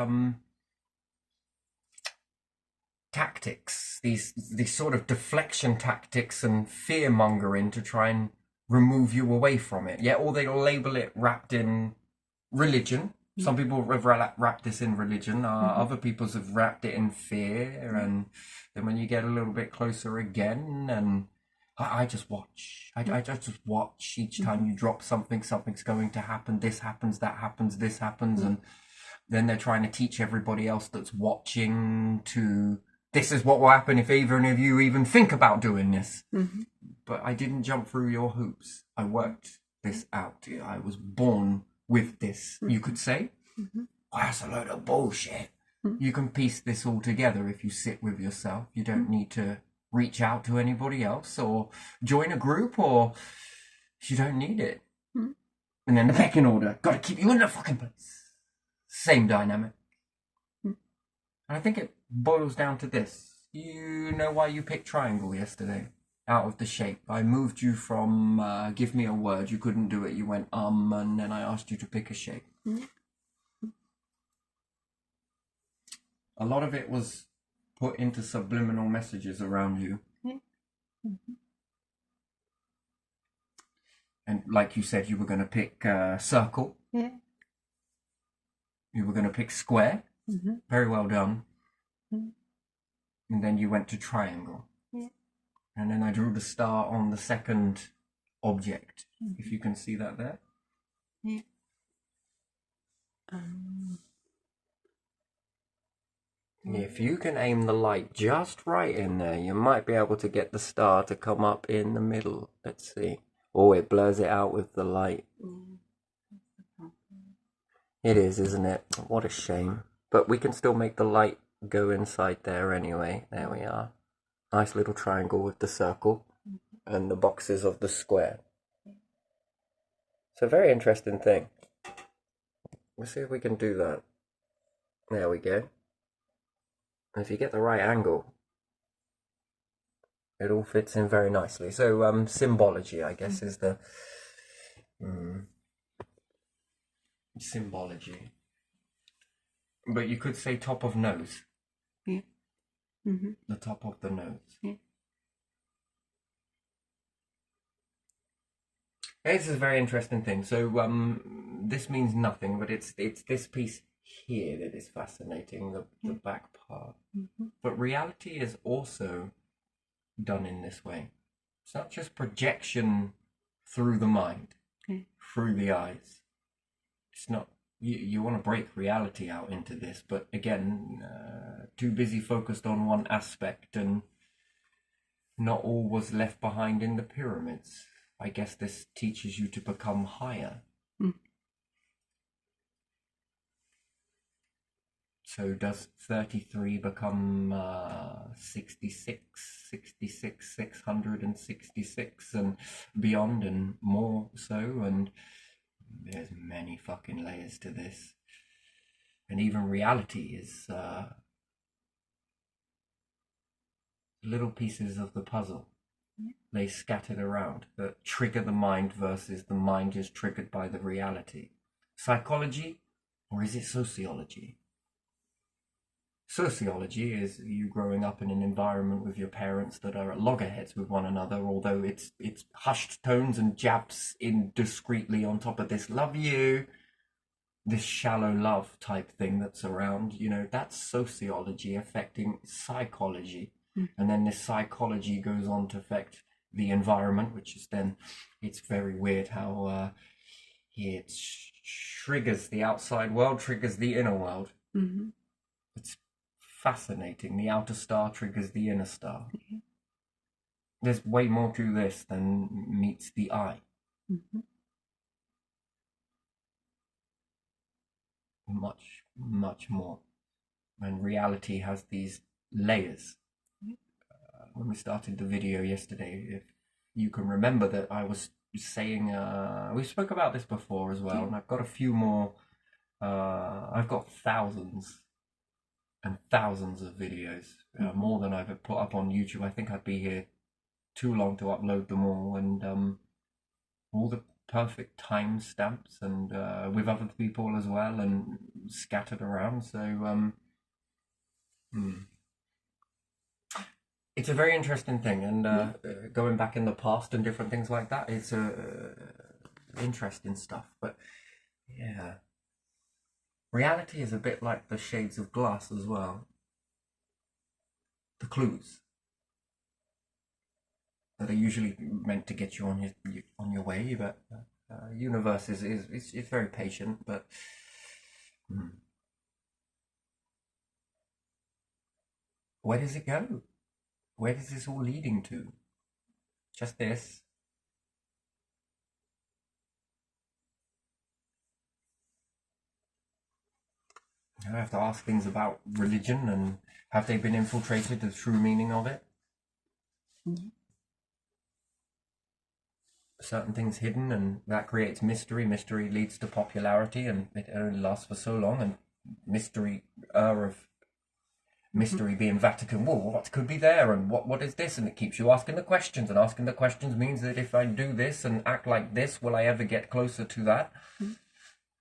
tactics, these sort of deflection tactics and fear mongering to try and remove you away from it. Yeah, or they'll label it wrapped in religion, Some people have wrapped this in religion. Other people have wrapped it in fear, and then when you get a little bit closer again, and I just watch. I just watch each time you drop something. Something's going to happen. This happens. That happens. This happens, and then they're trying to teach everybody else that's watching to. This is what will happen if either of you even think about doing this. But I didn't jump through your hoops. I worked this out. I was born with this, you could say. Oh, that's a load of bullshit. You can piece this all together if you sit with yourself. You don't need to reach out to anybody else or join a group, or you don't need it. And then the pecking order. Got to keep you in the fucking place. Same dynamic. And I think it boils down to this. You know why you picked triangle yesterday? Out of the shape. I moved you from give me a word. You couldn't do it. You went and then I asked you to pick a shape. A lot of it was put into subliminal messages around you. And like you said, you were going to pick circle. You were going to pick square. Very well done. And then you went to triangle. And then I drew the star on the second object, if you can see that there. If you can aim the light just right in there, you might be able to get the star to come up in the middle. Let's see. Oh, it blurs it out with the light. It is, isn't it? What a shame. But we can still make the light go inside there anyway. There we are. Nice little triangle with the circle and the boxes of the square. It's a very interesting thing. Let's see if we can do that. There we go. And if you get the right angle, it all fits in very nicely. So symbology, I guess, is the symbology. But you could say top of nose. The top of the nose. This is a very interesting thing. So this means nothing, but it's this piece here that is fascinating, the back part. But reality is also done in this way. It's not just projection through the mind, through the eyes. It's not. You want to break reality out into this, but again, too busy focused on one aspect, and not all was left behind in the pyramids. I guess this teaches you to become higher. So does 33 become 66, 666, and beyond, and more so, and there's many fucking layers to this. And even reality is little pieces of the puzzle. They scattered around that trigger the mind versus the mind is triggered by the reality. Psychology, or is it sociology? Sociology is you growing up in an environment with your parents that are at loggerheads with one another, although it's hushed tones and jabs in discreetly on top of this love you, this shallow love type thing that's around. You know, that's sociology affecting psychology. And then this psychology goes on to affect the environment, which is then, it's very weird how it triggers the outside world, triggers the inner world. It's fascinating. The outer star triggers the inner star. There's way more to this than meets the eye. Much, much more. And reality has these layers. When we started the video yesterday, if you can remember that I was saying, we spoke about this before as well, and I've got a few more, I've got thousands and thousands of videos, more than I've put up on YouTube. I think I'd be here too long to upload them all, and all the perfect timestamps, and with other people as well, and scattered around. So it's a very interesting thing, and going back in the past and different things like that, it's interesting stuff. But yeah, Reality is a bit like the shades of glass as well. The clues that are usually meant to get you on your way, but universe is it's very patient. But where does it go? Where is this all leading to? Just this. I have to ask things about religion and have they been infiltrated, the true meaning of it? Certain things hidden, and that creates mystery. Mystery leads to popularity, and it only lasts for so long. And mystery, of mystery being Vatican. Well, what could be there, and what is this? And it keeps you asking the questions, and asking the questions means that if I do this and act like this, will I ever get closer to that?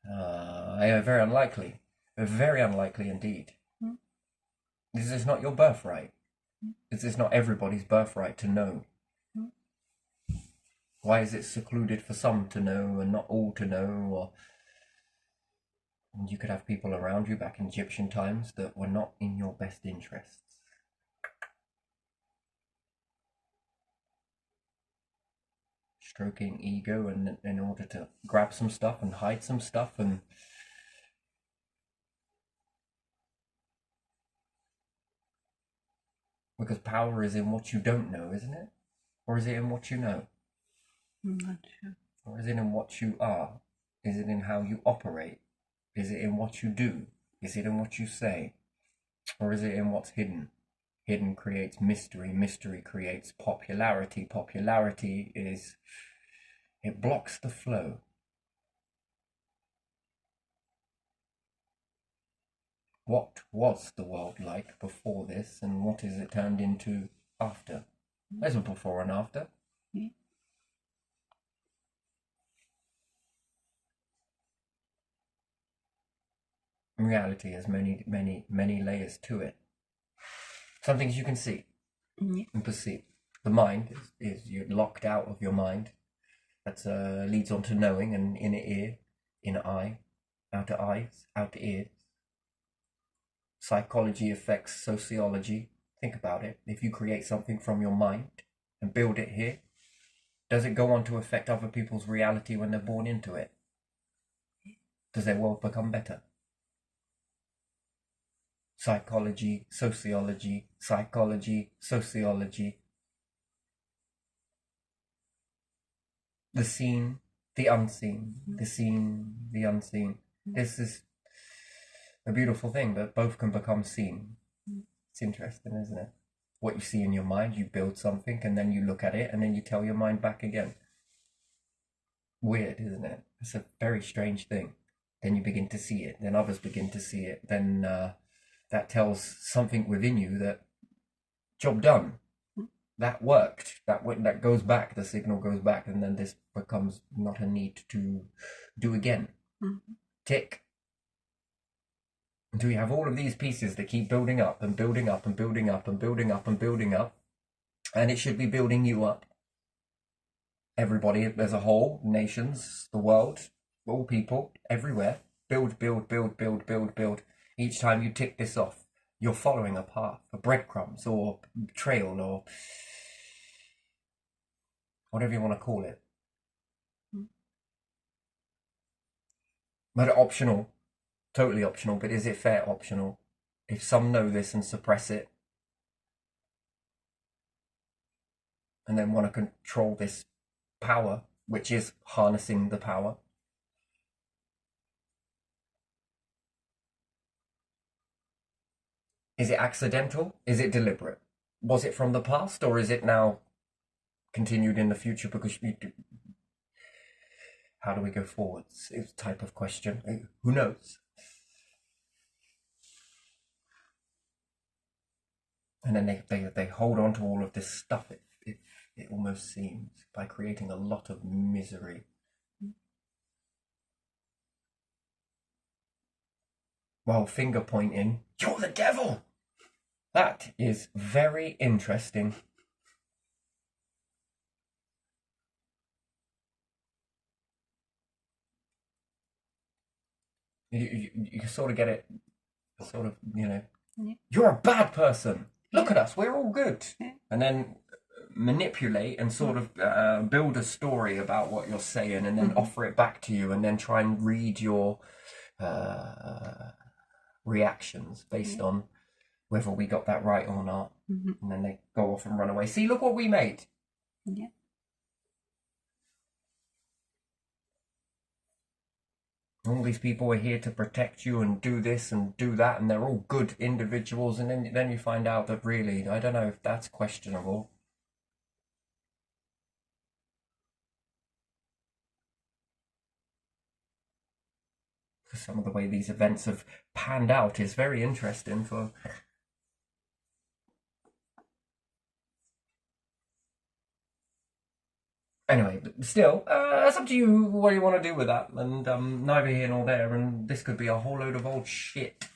Very unlikely. Very unlikely indeed. This is not your birthright. This is not everybody's birthright to know. Why is it secluded for some to know and not all to know? Or you could have people around you back in Egyptian times that were not in your best interests. Stroking ego and in order to grab some stuff and hide some stuff, and because power is in what you don't know, isn't it? Or is it in what you know? I'm not sure. Or is it in what you are? Is it in how you operate? Is it in what you do? Is it in what you say? Or is it in what's hidden? Hidden creates mystery. Mystery creates popularity. Popularity is... it blocks the flow. What was the world like before this, and what is it turned into after? There's a before and after. Reality has many, many, many layers to it. Some things you can see and perceive. The mind is you're locked out of your mind. That leads on to knowing, and inner ear, inner eye, outer eyes, outer ears. Psychology affects sociology. Think about it. If you create something from your mind and build it here, does it go on to affect other people's reality when they're born into it? Does their world become better? Psychology, sociology, psychology, sociology. The seen, the unseen, the seen, the unseen. This is a beautiful thing that both can become seen. It's interesting, isn't it? What you see in your mind, you build something and then you look at it and then you tell your mind back again. Weird, isn't it? It's a very strange thing. Then you begin to see it, then others begin to see it, then that tells something within you that job done. That worked. That goes back. The signal goes back, and then this becomes not a need to do again. Tick. Until you have all of these pieces that keep building up and building up and building up and building up and building up, and it should be building you up. Everybody as a whole, nations, the world, all people, everywhere. Build, build, build, build, build, build. Each time you tick this off, you're following a path, a breadcrumbs or trail or whatever you want to call it. But optional, totally optional, but is it fair optional? If some know this and suppress it, and then want to control this power, which is harnessing the power, is it accidental? Is it deliberate? Was it from the past, or is it now continued in the future because how do we go forwards? It's a type of question. Who knows? And then they hold on to all of this stuff, it almost seems, by creating a lot of misery. While finger pointing, you're the devil! That is very interesting. You sort of get it, sort of, Yeah. you're a bad person. Look Yeah. at us, we're all good. Yeah. And then manipulate and sort of build a story about what you're saying and then offer it back to you and then try and read your reactions based on whether we got that right or not. And then they go off and run away. See, look what we made. Yeah. All these people are here to protect you and do this and do that, and they're all good individuals. And then you find out that really, I don't know if that's questionable. Some of the way these events have panned out is very interesting for. Anyway, but still, it's up to you what you want to do with that, and neither here nor there, and this could be a whole load of old shit.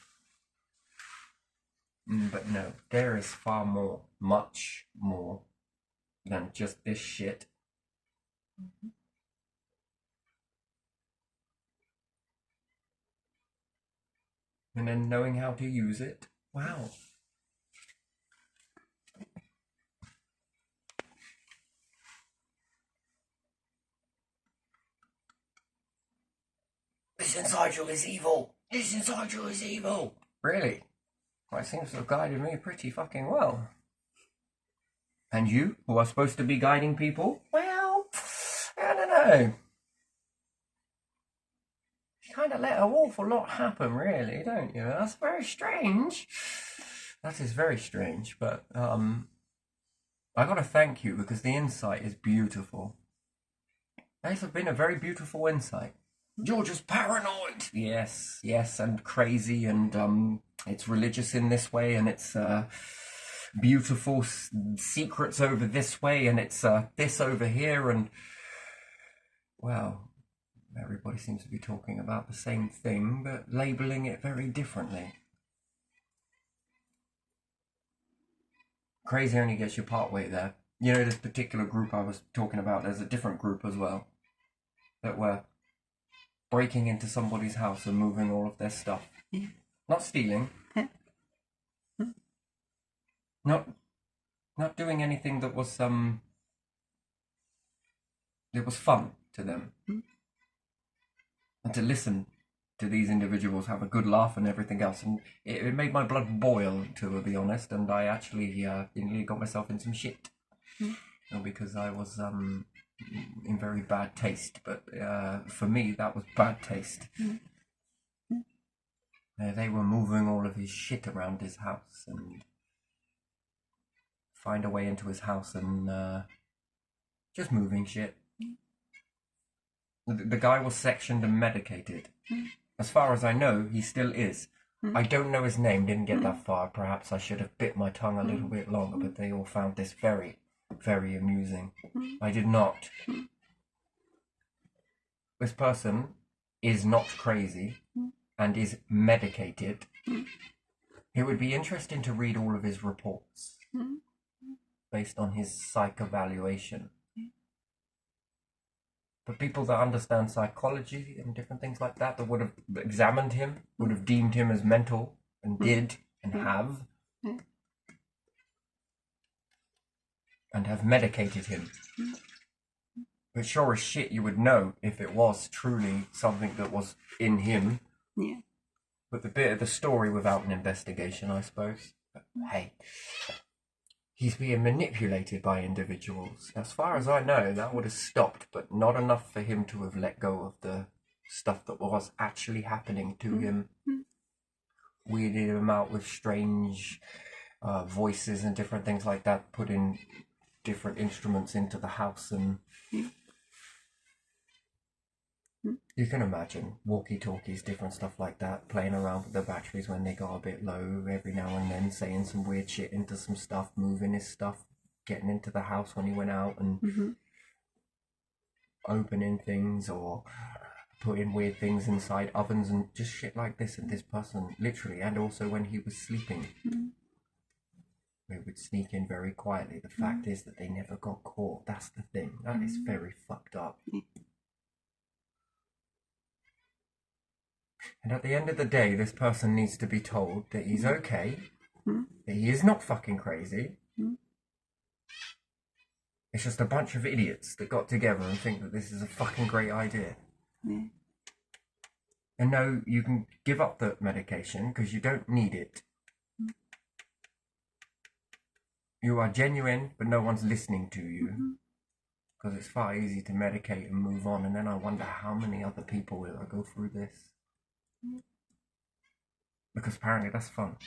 But no, there is far more, much more than just this shit. And then knowing how to use it, wow. This inside you is evil. This inside you is evil. Really? Well, it seems to have guided me pretty fucking well. And you, who are supposed to be guiding people? Well, I don't know. You kind of let an awful lot happen, really, don't you? That's very strange. That is very strange, but I gotta thank you because the insight is beautiful. It's been a very beautiful insight. You're just paranoid. Yes, yes, and crazy, and it's religious in this way, and it's beautiful secrets over this way, and it's this over here, and well, everybody seems to be talking about the same thing, but labeling it very differently. Crazy only gets you part way there. You know, this particular group I was talking about, there's a different group as well that were breaking into somebody's house and moving all of their stuff. Yeah. Not stealing. Yeah. Not doing anything that was it was fun to them. And to listen to these individuals have a good laugh and everything else, and it made my blood boil, to be honest, and I actually nearly got myself in some shit. Because I was in very bad taste, but for me that was bad taste. They were moving all of his shit around his house and find a way into his house and just moving shit. The guy was sectioned and medicated. As far as I know, he still is. I don't know his name, didn't get that far. Perhaps I should have bit my tongue a little bit longer, but they all found this very, very amusing. I did not. This person is not crazy and is medicated. It would be interesting to read all of his reports based on his psych evaluation. But people that understand psychology and different things like that, that would have examined him, would have deemed him as mental, and did, and have, and have medicated him. But sure as shit you would know if it was truly something that was in him. Yeah. But the bit of the story without an investigation, I suppose. But hey, he's being manipulated by individuals. As far as I know, that would have stopped, but not enough for him to have let go of the stuff that was actually happening to him. Weirded him out with strange voices and different things like that, putting different instruments into the house, and you can imagine walkie-talkies, different stuff like that, playing around with the batteries when they got a bit low every now and then, saying some weird shit into some stuff, moving his stuff, getting into the house when he went out, and opening things or putting weird things inside ovens and just shit like this. And this person literally, and also when he was sleeping, they would sneak in very quietly. The fact is that they never got caught. That's the thing. That is very fucked up. And at the end of the day, this person needs to be told that he's okay, that he is not fucking crazy. It's just a bunch of idiots that got together and think that this is a fucking great idea. Yeah. And no, you can give up the medication because you don't need it. You are genuine, but no one's listening to you. Because it's far easier to medicate and move on. And then I wonder how many other people will I go through this. Because apparently that's fun.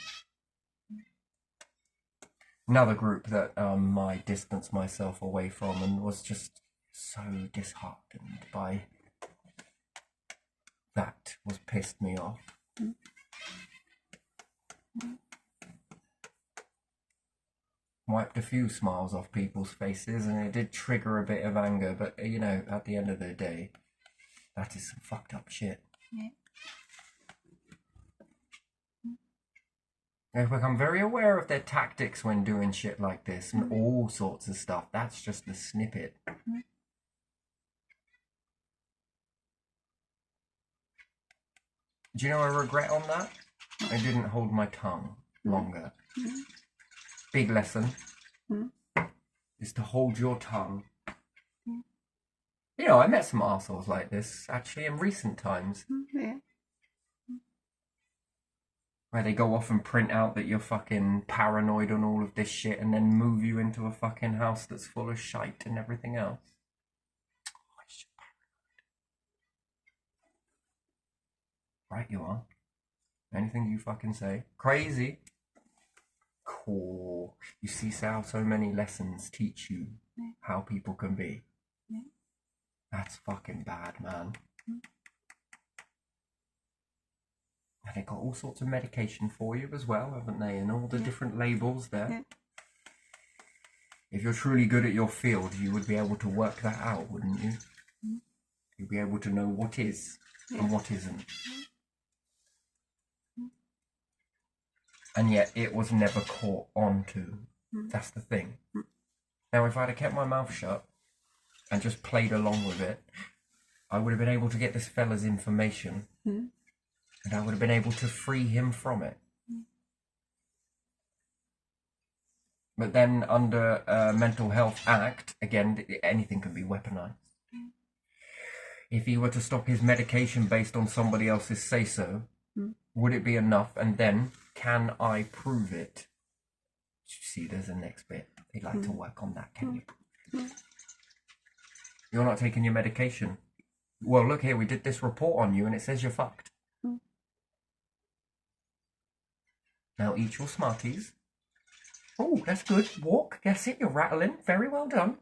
Another group that I distanced myself away from and was just so disheartened by that was pissed me off. Wiped a few smiles off people's faces and it did trigger a bit of anger, but you know, at the end of the day, that is some fucked up shit. Yeah. I've become very aware of their tactics when doing shit like this and all sorts of stuff. That's just the snippet. Do you know a regret on that? I didn't hold my tongue longer. Big lesson is to hold your tongue. You know, I met some arseholes like this actually in recent times. Yeah. Where they go off and print out that you're fucking paranoid on all of this shit and then move you into a fucking house that's full of shite and everything else. Right, you are. Anything you fucking say. Crazy. Cool. You see how so many lessons teach you how people can be. That's fucking bad, man. And they got all sorts of medication for you as well, haven't they? And all the different labels there. Yeah. If you're truly good at your field, you would be able to work that out, wouldn't you? You'd be able to know what is and what isn't. And yet it was never caught onto. That's the thing. Now, if I'd have kept my mouth shut and just played along with it, I would have been able to get this fella's information. And I would have been able to free him from it. But then under Mental Health Act, again, anything can be weaponized. If he were to stop his medication based on somebody else's say-so, would it be enough? And then, can I prove it? See, there's the next bit. They'd like to work on that, can you? You're not taking your medication. Well, look here, we did this report on you and it says you're fucked. Now eat your Smarties. Oh, that's good. Walk. That's it. You're rattling. Very well done.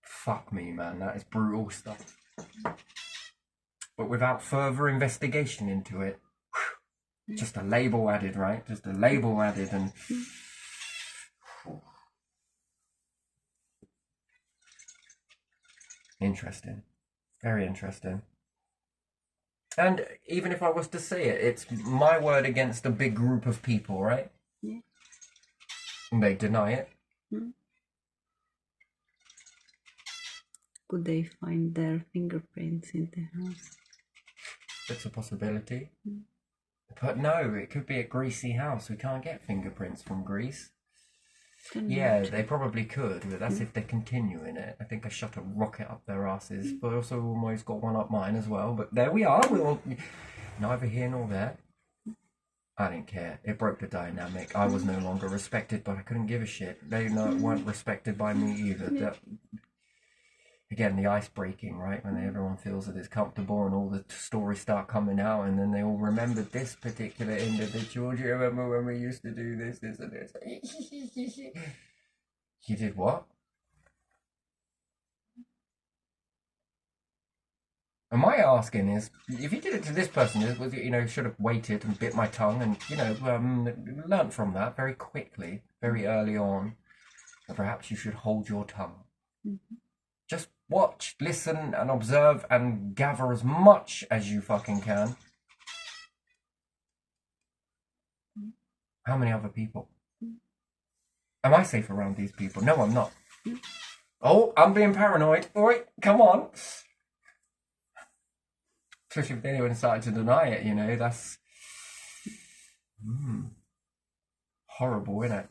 Fuck me, man. That is brutal stuff. But without further investigation into it, just a label added, right? Just a label added and... Interesting. Very interesting. And even if I was to say it, it's my word against a big group of people, right? Yeah. And they deny it. Could they find their fingerprints in the house? It's a possibility. But no, it could be a greasy house. We can't get fingerprints from Greece. Yeah, they probably could, but that's if they're continuing it. I think I shot a rocket up their asses, but I also almost got one up mine as well. But there we are. We'll neither here nor there. I didn't care. It broke the dynamic. I was no longer respected, but I couldn't give a shit. They weren't respected by me either. That, again, the ice breaking, right? When everyone feels that it's comfortable and all the stories start coming out, and then they all remembered this particular individual. Do you remember when we used to do this, this, and this? You did what? And my asking is, if you did it to this person, was it, you know, should have waited and bit my tongue and, you know, learnt from that very quickly, very early on. Or perhaps you should hold your tongue. Just watch, listen, and observe and gather as much as you fucking can. How many other people? Am I safe around these people? No, I'm not. Oh, I'm being paranoid. Oi, come on. Especially if anyone started to deny it, you know, that's horrible, isn't it?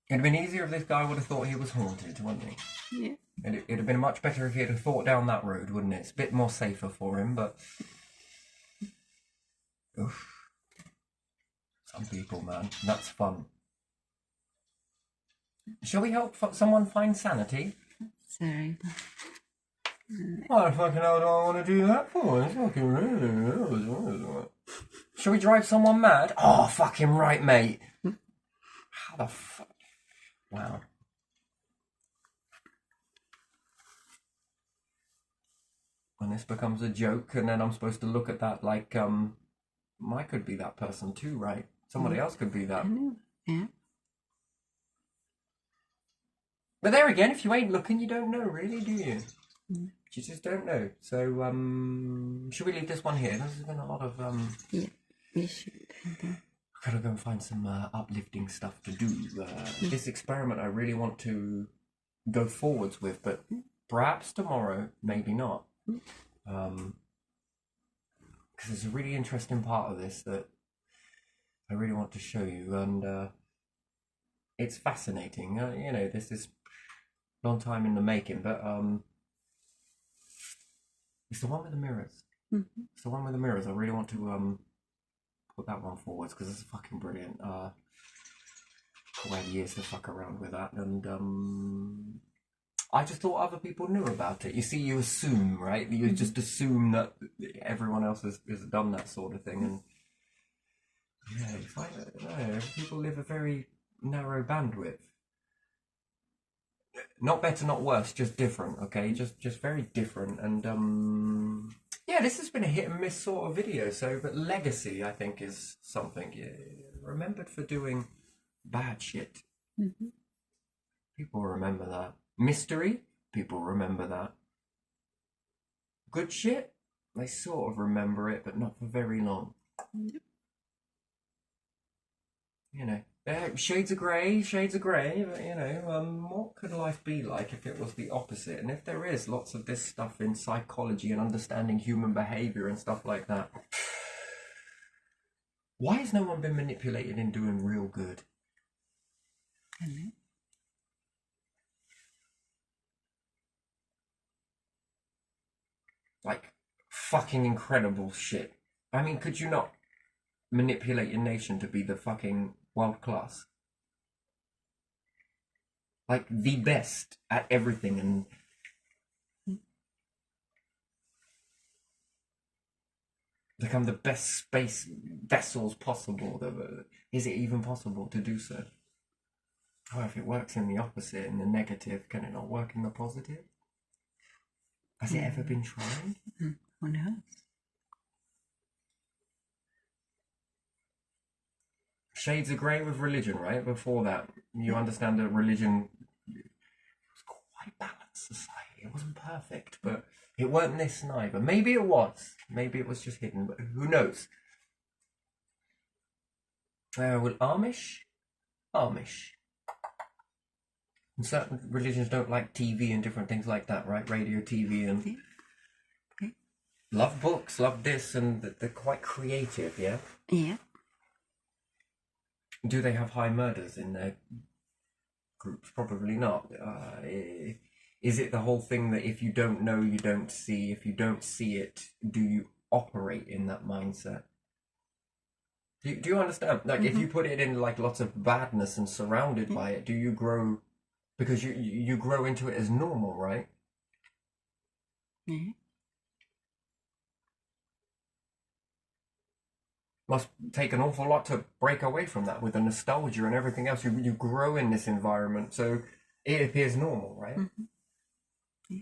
It'd have been easier if this guy would have thought he was haunted, wouldn't he? Yeah. It'd have been much better if he'd have thought down that road, wouldn't it? It's a bit more safer for him, but... Oof. Some people, man. That's fun. Shall we help someone find sanity? Sorry. What the fucking hell do I want to do that for? It's fucking really... Shall we drive someone mad? Oh, fucking right, mate. How the fuck... Wow. And this becomes a joke, and then I'm supposed to look at that like, I could be that person too, right? Somebody else could be that. I know. Yeah. But there again, if you ain't looking, you don't know, really, do you? Mm. You just don't know. So, should we leave this one here? There's been a lot of, Yeah, we should. I think. I've got to go and find some uplifting stuff to do. This experiment I really want to go forwards with, but perhaps tomorrow, maybe not. Because there's a really interesting part of this that I really want to show you, and it's fascinating. You know, this is a long time in the making, but it's the one with the mirrors. Mm-hmm. It's the one with the mirrors. I really want to put that one forwards because it's fucking brilliant. I had years to fuck around with that, and I just thought other people knew about it. You see, you assume, right? You just assume that everyone else has done that sort of thing, and yeah, it's like, I don't know, people live a very narrow bandwidth. Not better, not worse, just different, okay? Just very different, and yeah, this has been a hit and miss sort of video. So, but legacy, I think, is something remembered for doing bad shit. Mm-hmm. People remember that. Mystery, people remember that. Good shit, they sort of remember it, but not for very long. Yep. You know, shades of grey, but you know, what could life be like if it was the opposite? And if there is lots of this stuff in psychology and understanding human behaviour and stuff like that, why has no one been manipulated in doing real good? I know. Like, fucking incredible shit. I mean, could you not manipulate your nation to be the fucking world class? Like, the best at everything, and become the best space vessels possible. Is it even possible to do so? Oh, if it works in the opposite, in the negative, can it not work in the positive? Has it ever been tried? Who knows? Shades of grey with religion, right? Before that, you understand that religion was quite balanced society. It wasn't perfect, but it weren't this neither. Maybe it was. Maybe it was just hidden, but who knows? Well, Amish? Amish. And certain religions don't like TV and different things like that, right? Radio, TV, and love books, love this, and they're quite creative, yeah? Yeah. Do they have high murders in their groups? Probably not. Is it the whole thing that if you don't know, you don't see? If you don't see it, do you operate in that mindset? Do you understand? Like, if you put it in like lots of badness and surrounded by it, do you grow? Because you grow into it as normal, right? Yeah. Must take an awful lot to break away from that with the nostalgia and everything else. You grow in this environment, so it appears normal, right? Yeah.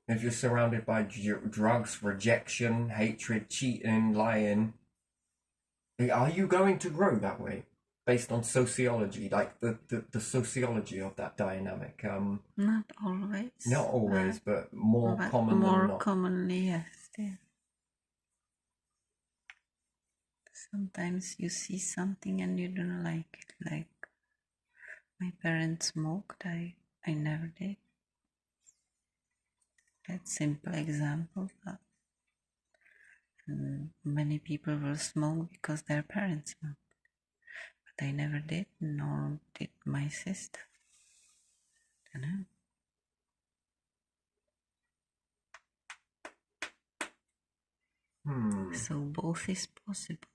If you're surrounded by drugs, rejection, hatred, cheating, lying, are you going to grow that way? Based on sociology, like the sociology of that dynamic. Not always. Not always, but more but common more than not. commonly, yes. Yeah. Sometimes you see something and you don't like it. Like my parents smoked, I never did. That's simple example, but many people will smoke because their parents smoked. But I never did, nor did my sister. I don't know. So both is possible.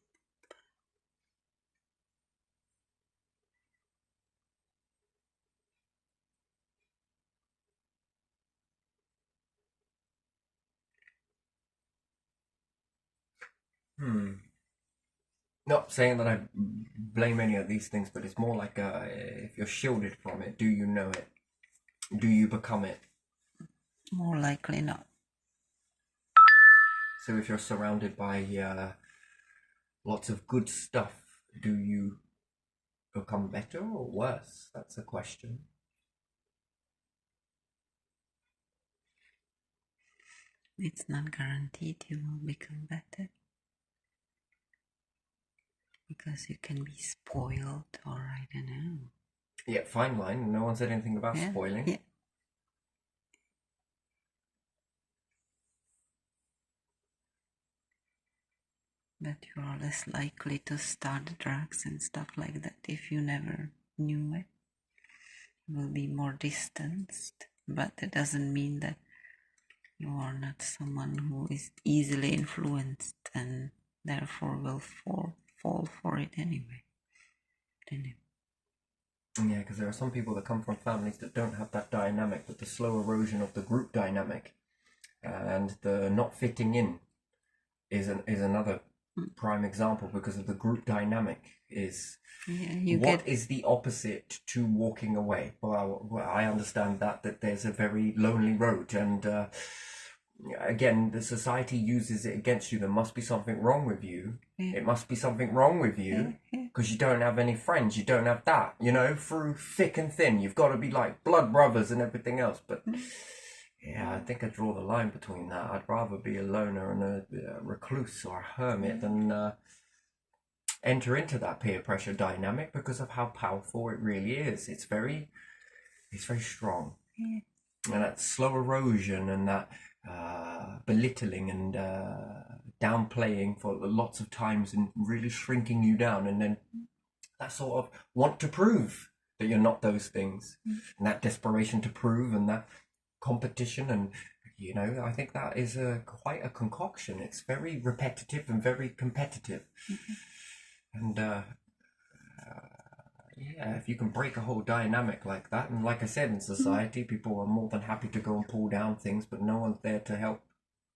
Not saying that I blame any of these things, but it's more like if you're shielded from it, do you know it? Do you become it? More likely not. So if you're surrounded by lots of good stuff, do you become better or worse? That's a question. It's not guaranteed you will become better. Because you can be spoiled, or I don't know. Yeah, fine line. No one said anything about spoiling. Yeah. But you are less likely to start drugs and stuff like that if you never knew it. You will be more distanced, but it doesn't mean that you are not someone who is easily influenced and therefore will fall for it anyway. Yeah, because there are some people that come from families that don't have that dynamic, but the slow erosion of the group dynamic and the not fitting in is another prime example, because of the group dynamic is is the opposite to walking away. Well, I understand that there's a very lonely road, and again, the society uses it against you. There must be something wrong with you. It must be something wrong with you because you don't have any friends. You don't have that, through thick and thin. You've got to be like blood brothers and everything else. But yeah, I think I draw the line between that. I'd rather be a loner and a recluse or a hermit than enter into that peer pressure dynamic, because of how powerful it really is. It's very strong. And that slow erosion and that belittling and downplaying for lots of times and really shrinking you down, and then that sort of want to prove that you're not those things, and that desperation to prove, and that competition, and I think that is quite a concoction. It's very repetitive and very competitive. And yeah, if you can break a whole dynamic like that, and like I said, in society, people are more than happy to go and pull down things, but no one's there to help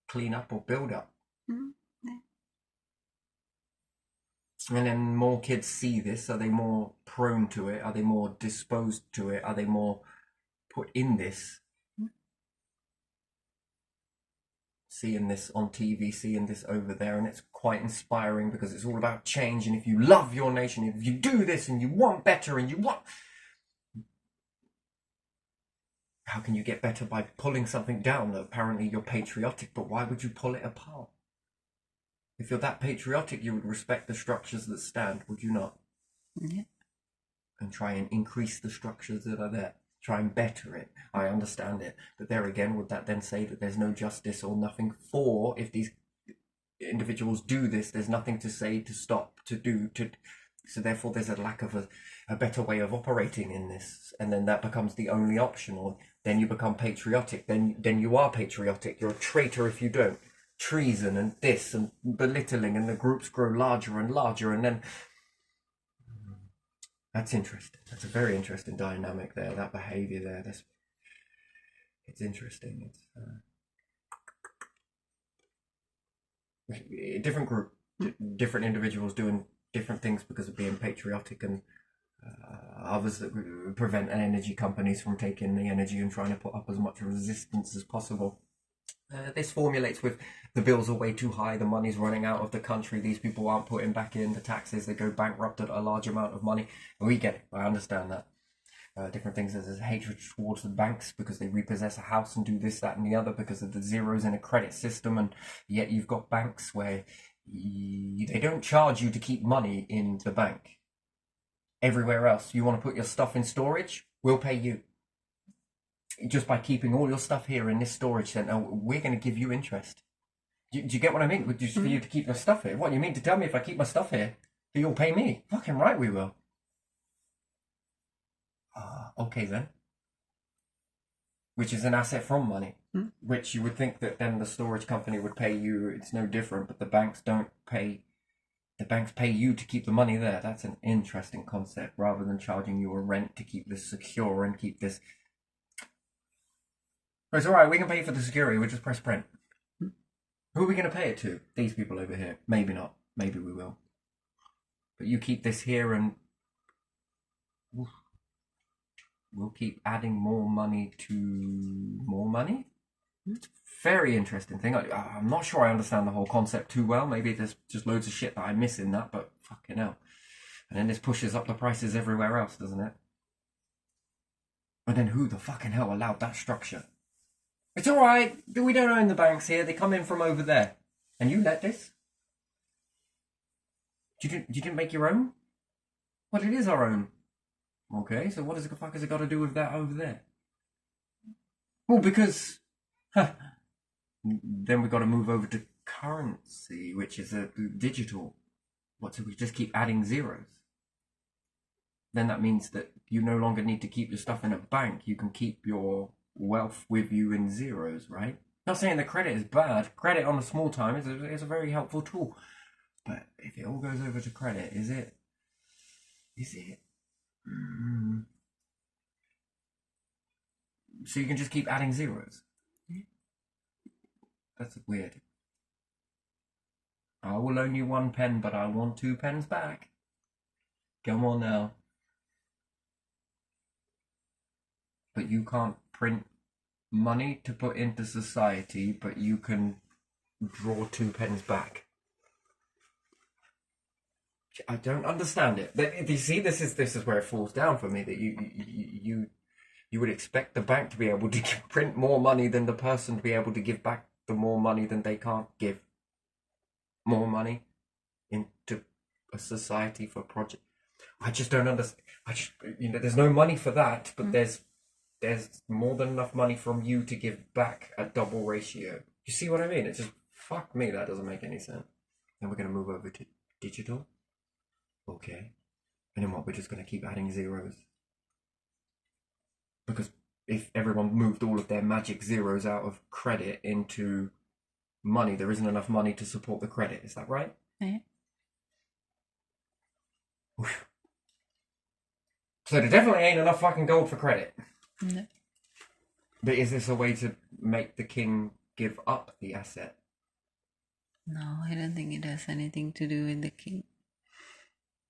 clean up or build up. And then more kids see this. Are they more prone to it? Are they more disposed to it? Are they more put in this? Seeing this on TV, seeing this over there, and it's quite inspiring because it's all about change. And if you love your nation, if you do this and you want better and you want... How can you get better? By pulling something down that apparently you're patriotic, but why would you pull it apart? If you're that patriotic, you would respect the structures that stand, would you not? Yeah. And try and increase the structures that are there. Try and better it. I understand it. But there again, would that then say that there's no justice or nothing for, if these individuals do this, there's nothing to say to stop, to do, so therefore there's a lack of a better way of operating in this, and then that becomes the only option, or then you become patriotic, then you are patriotic, you're a traitor if you don't. Treason and this and belittling, and the groups grow larger and larger, and then that's interesting. That's a very interesting dynamic there, that behavior there. It's interesting. It's a different group, different individuals doing different things because of being patriotic, and others that prevent energy companies from taking the energy and trying to put up as much resistance as possible. This formulates with the bills are way too high, the money's running out of the country, these people aren't putting back in the taxes, they go bankrupt at a large amount of money. And we get it, I understand that. Different things, there's hatred towards the banks because they repossess a house and do this, that and the other because of the zeros in a credit system, and yet you've got banks where They don't charge you to keep money in the bank. Everywhere else, you want to put your stuff in storage, we'll pay you. Just by keeping all your stuff here in this storage center, we're going to give you interest. Do you get what I mean? Just for you to keep your stuff here. What, you mean to tell me if I keep my stuff here, that you'll pay me? Fucking right we will. Okay then. Which is an asset from money. Which you would think that then the storage company would pay you. It's no different, but the banks don't pay. The banks pay you to keep the money there. That's an interesting concept, rather than charging you a rent to keep this secure and keep this. It's alright, we can pay for the security, we'll just press print. Who are we going to pay it to? These people over here. Maybe not. Maybe we will. But you keep this here and we'll keep adding more money to more money? It's a very interesting thing. I'm not sure I understand the whole concept too well. Maybe there's just loads of shit that I miss in that, but fucking hell. And then this pushes up the prices everywhere else, doesn't it? And then who the fucking hell allowed that structure? It's alright, we don't own the banks here, they come in from over there. And you let this? You didn't make your own? Well, it is our own. Okay, so what the fuck has it got to do with that over there? Well, because... then we've got to move over to currency, which is a digital. What, so we just keep adding zeros? Then that means that you no longer need to keep your stuff in a bank, you can keep your wealth with you in zeros, right? Not saying that credit is bad. Credit on a small time is a very helpful tool. But if it all goes over to credit, is it? So you can just keep adding zeros? That's weird. I will loan you 1 pen, but I want 2 pens back. Come on now. But you can't print money to put into society, but you can draw 2 pens back. I don't understand it. You see, this is where it falls down for me. That you would expect the bank to be able to print more money than the person to be able to give back the more money than they can't give more money into a society for project. I just don't understand. There's no money for that, but there's more than enough money from you to give back at double ratio. You see what I mean? It's just, fuck me, that doesn't make any sense. Then we're going to move over to digital. Okay. And then what? We're just going to keep adding zeros. Because if everyone moved all of their magic zeros out of credit into money, there isn't enough money to support the credit. Is that right? Yeah. So there definitely ain't enough fucking gold for credit. No. But is this a way to make the king give up the asset? No, I don't think it has anything to do with the king.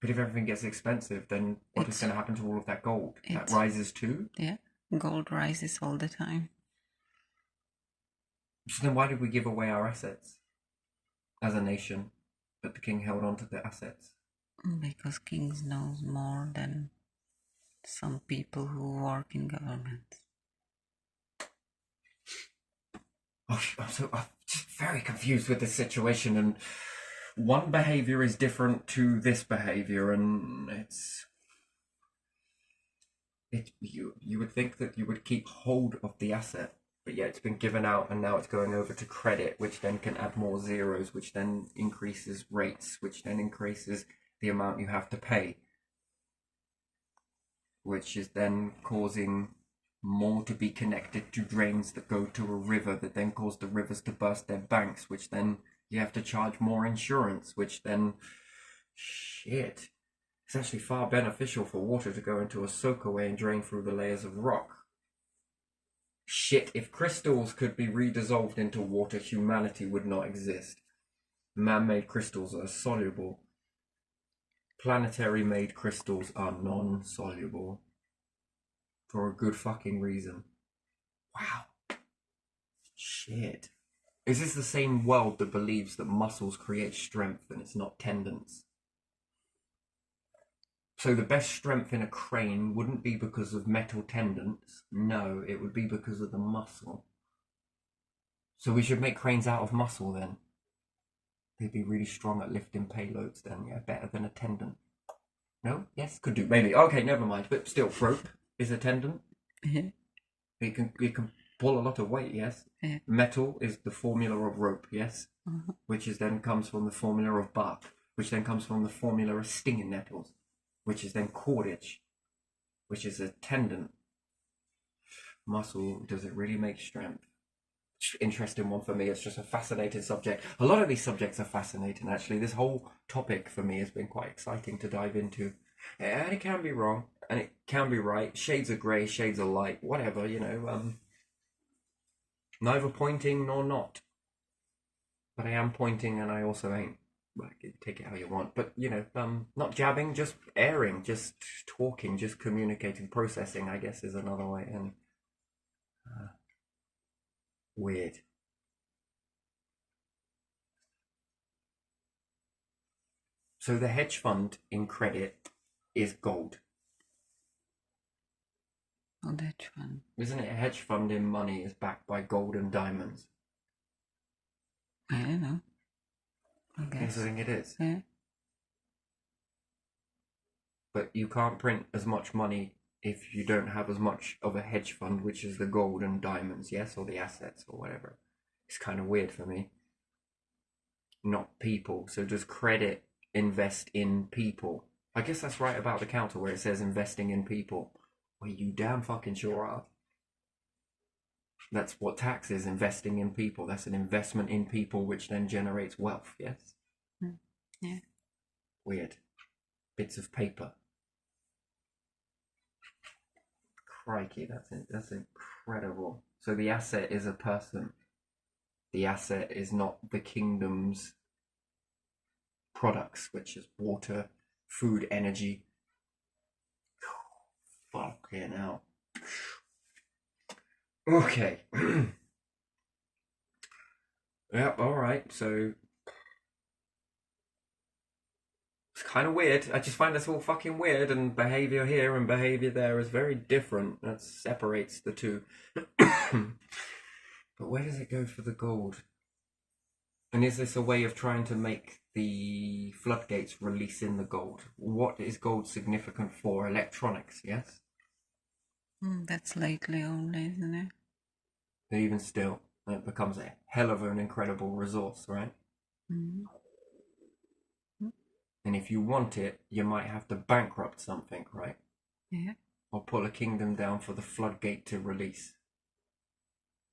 But if everything gets expensive, then what is going to happen to all of that gold? That rises too? Yeah, gold rises all the time. So then why did we give away our assets as a nation, but the king held on to the assets? Because kings knows more than some people who work in government. I'm just very confused with this situation, and one behavior is different to this behavior, and you would think that you would keep hold of the asset, but yet it's been given out and now it's going over to credit, which then can add more zeros, which then increases rates, which then increases the amount you have to pay, which is then causing more to be connected to drains that go to a river, that then cause the rivers to burst their banks, which then you have to charge more insurance, which then, shit, it's actually far beneficial for water to go into a soakaway and drain through the layers of rock. Shit, if crystals could be redissolved into water, humanity would not exist. Man-made crystals are soluble. Planetary-made crystals are non-soluble. For a good fucking reason. Wow. Shit. Is this the same world that believes that muscles create strength and it's not tendons? So the best strength in a crane wouldn't be because of metal tendons. No, it would be because of the muscle. So we should make cranes out of muscle then. They'd be really strong at lifting payloads then, yeah, better than a tendon. No? Yes? Could do, maybe. Okay, never mind. But still, rope is a tendon. Yeah. It can pull a lot of weight, yes? Yeah. Metal is the formula of rope, yes? Which is then comes from the formula of bark, which then comes from the formula of stinging nettles, which is then cordage, which is a tendon. Muscle, does it really make strength? Interesting one for me. It's just a fascinating subject. A lot of these subjects are fascinating, actually. This whole topic for me has been quite exciting to dive into. And it can be wrong, and it can be right. Shades of grey, shades of light, whatever, neither pointing nor not. But I am pointing, and I also ain't. Take it how you want. But, not jabbing, just airing, just talking, just communicating, processing, I guess, is another way. And weird. So the hedge fund in credit is gold. Oh, that one. Isn't it? A hedge fund in money is backed by gold and diamonds. I don't know. I Yes, guess. I think it is. Yeah. But you can't print as much money if you don't have as much of a hedge fund, which is the gold and diamonds, yes, or the assets or whatever. It's kind of weird for me. Not people. So does credit invest in people? I guess that's right about the counter where it says investing in people. Well, you damn fucking sure are. That's what tax is, investing in people. That's an investment in people which then generates wealth, yes? Yeah. Weird. Bits of paper. Crikey, that's incredible. So the asset is a person. The asset is not the kingdom's products, which is water, food, energy. Fucking hell. Okay. Yep, alright, so it's kind of weird. I just find this all fucking weird, and behavior here and behavior there is very different. That separates the two. But where does it go for the gold? And is this a way of trying to make the floodgates release in the gold? What is gold significant for? Electronics, yes? That's lately only, isn't it? But even still, it becomes a hell of an incredible resource, right? Mm. And if you want it, you might have to bankrupt something, right? Yeah. Or pull a kingdom down for the floodgate to release.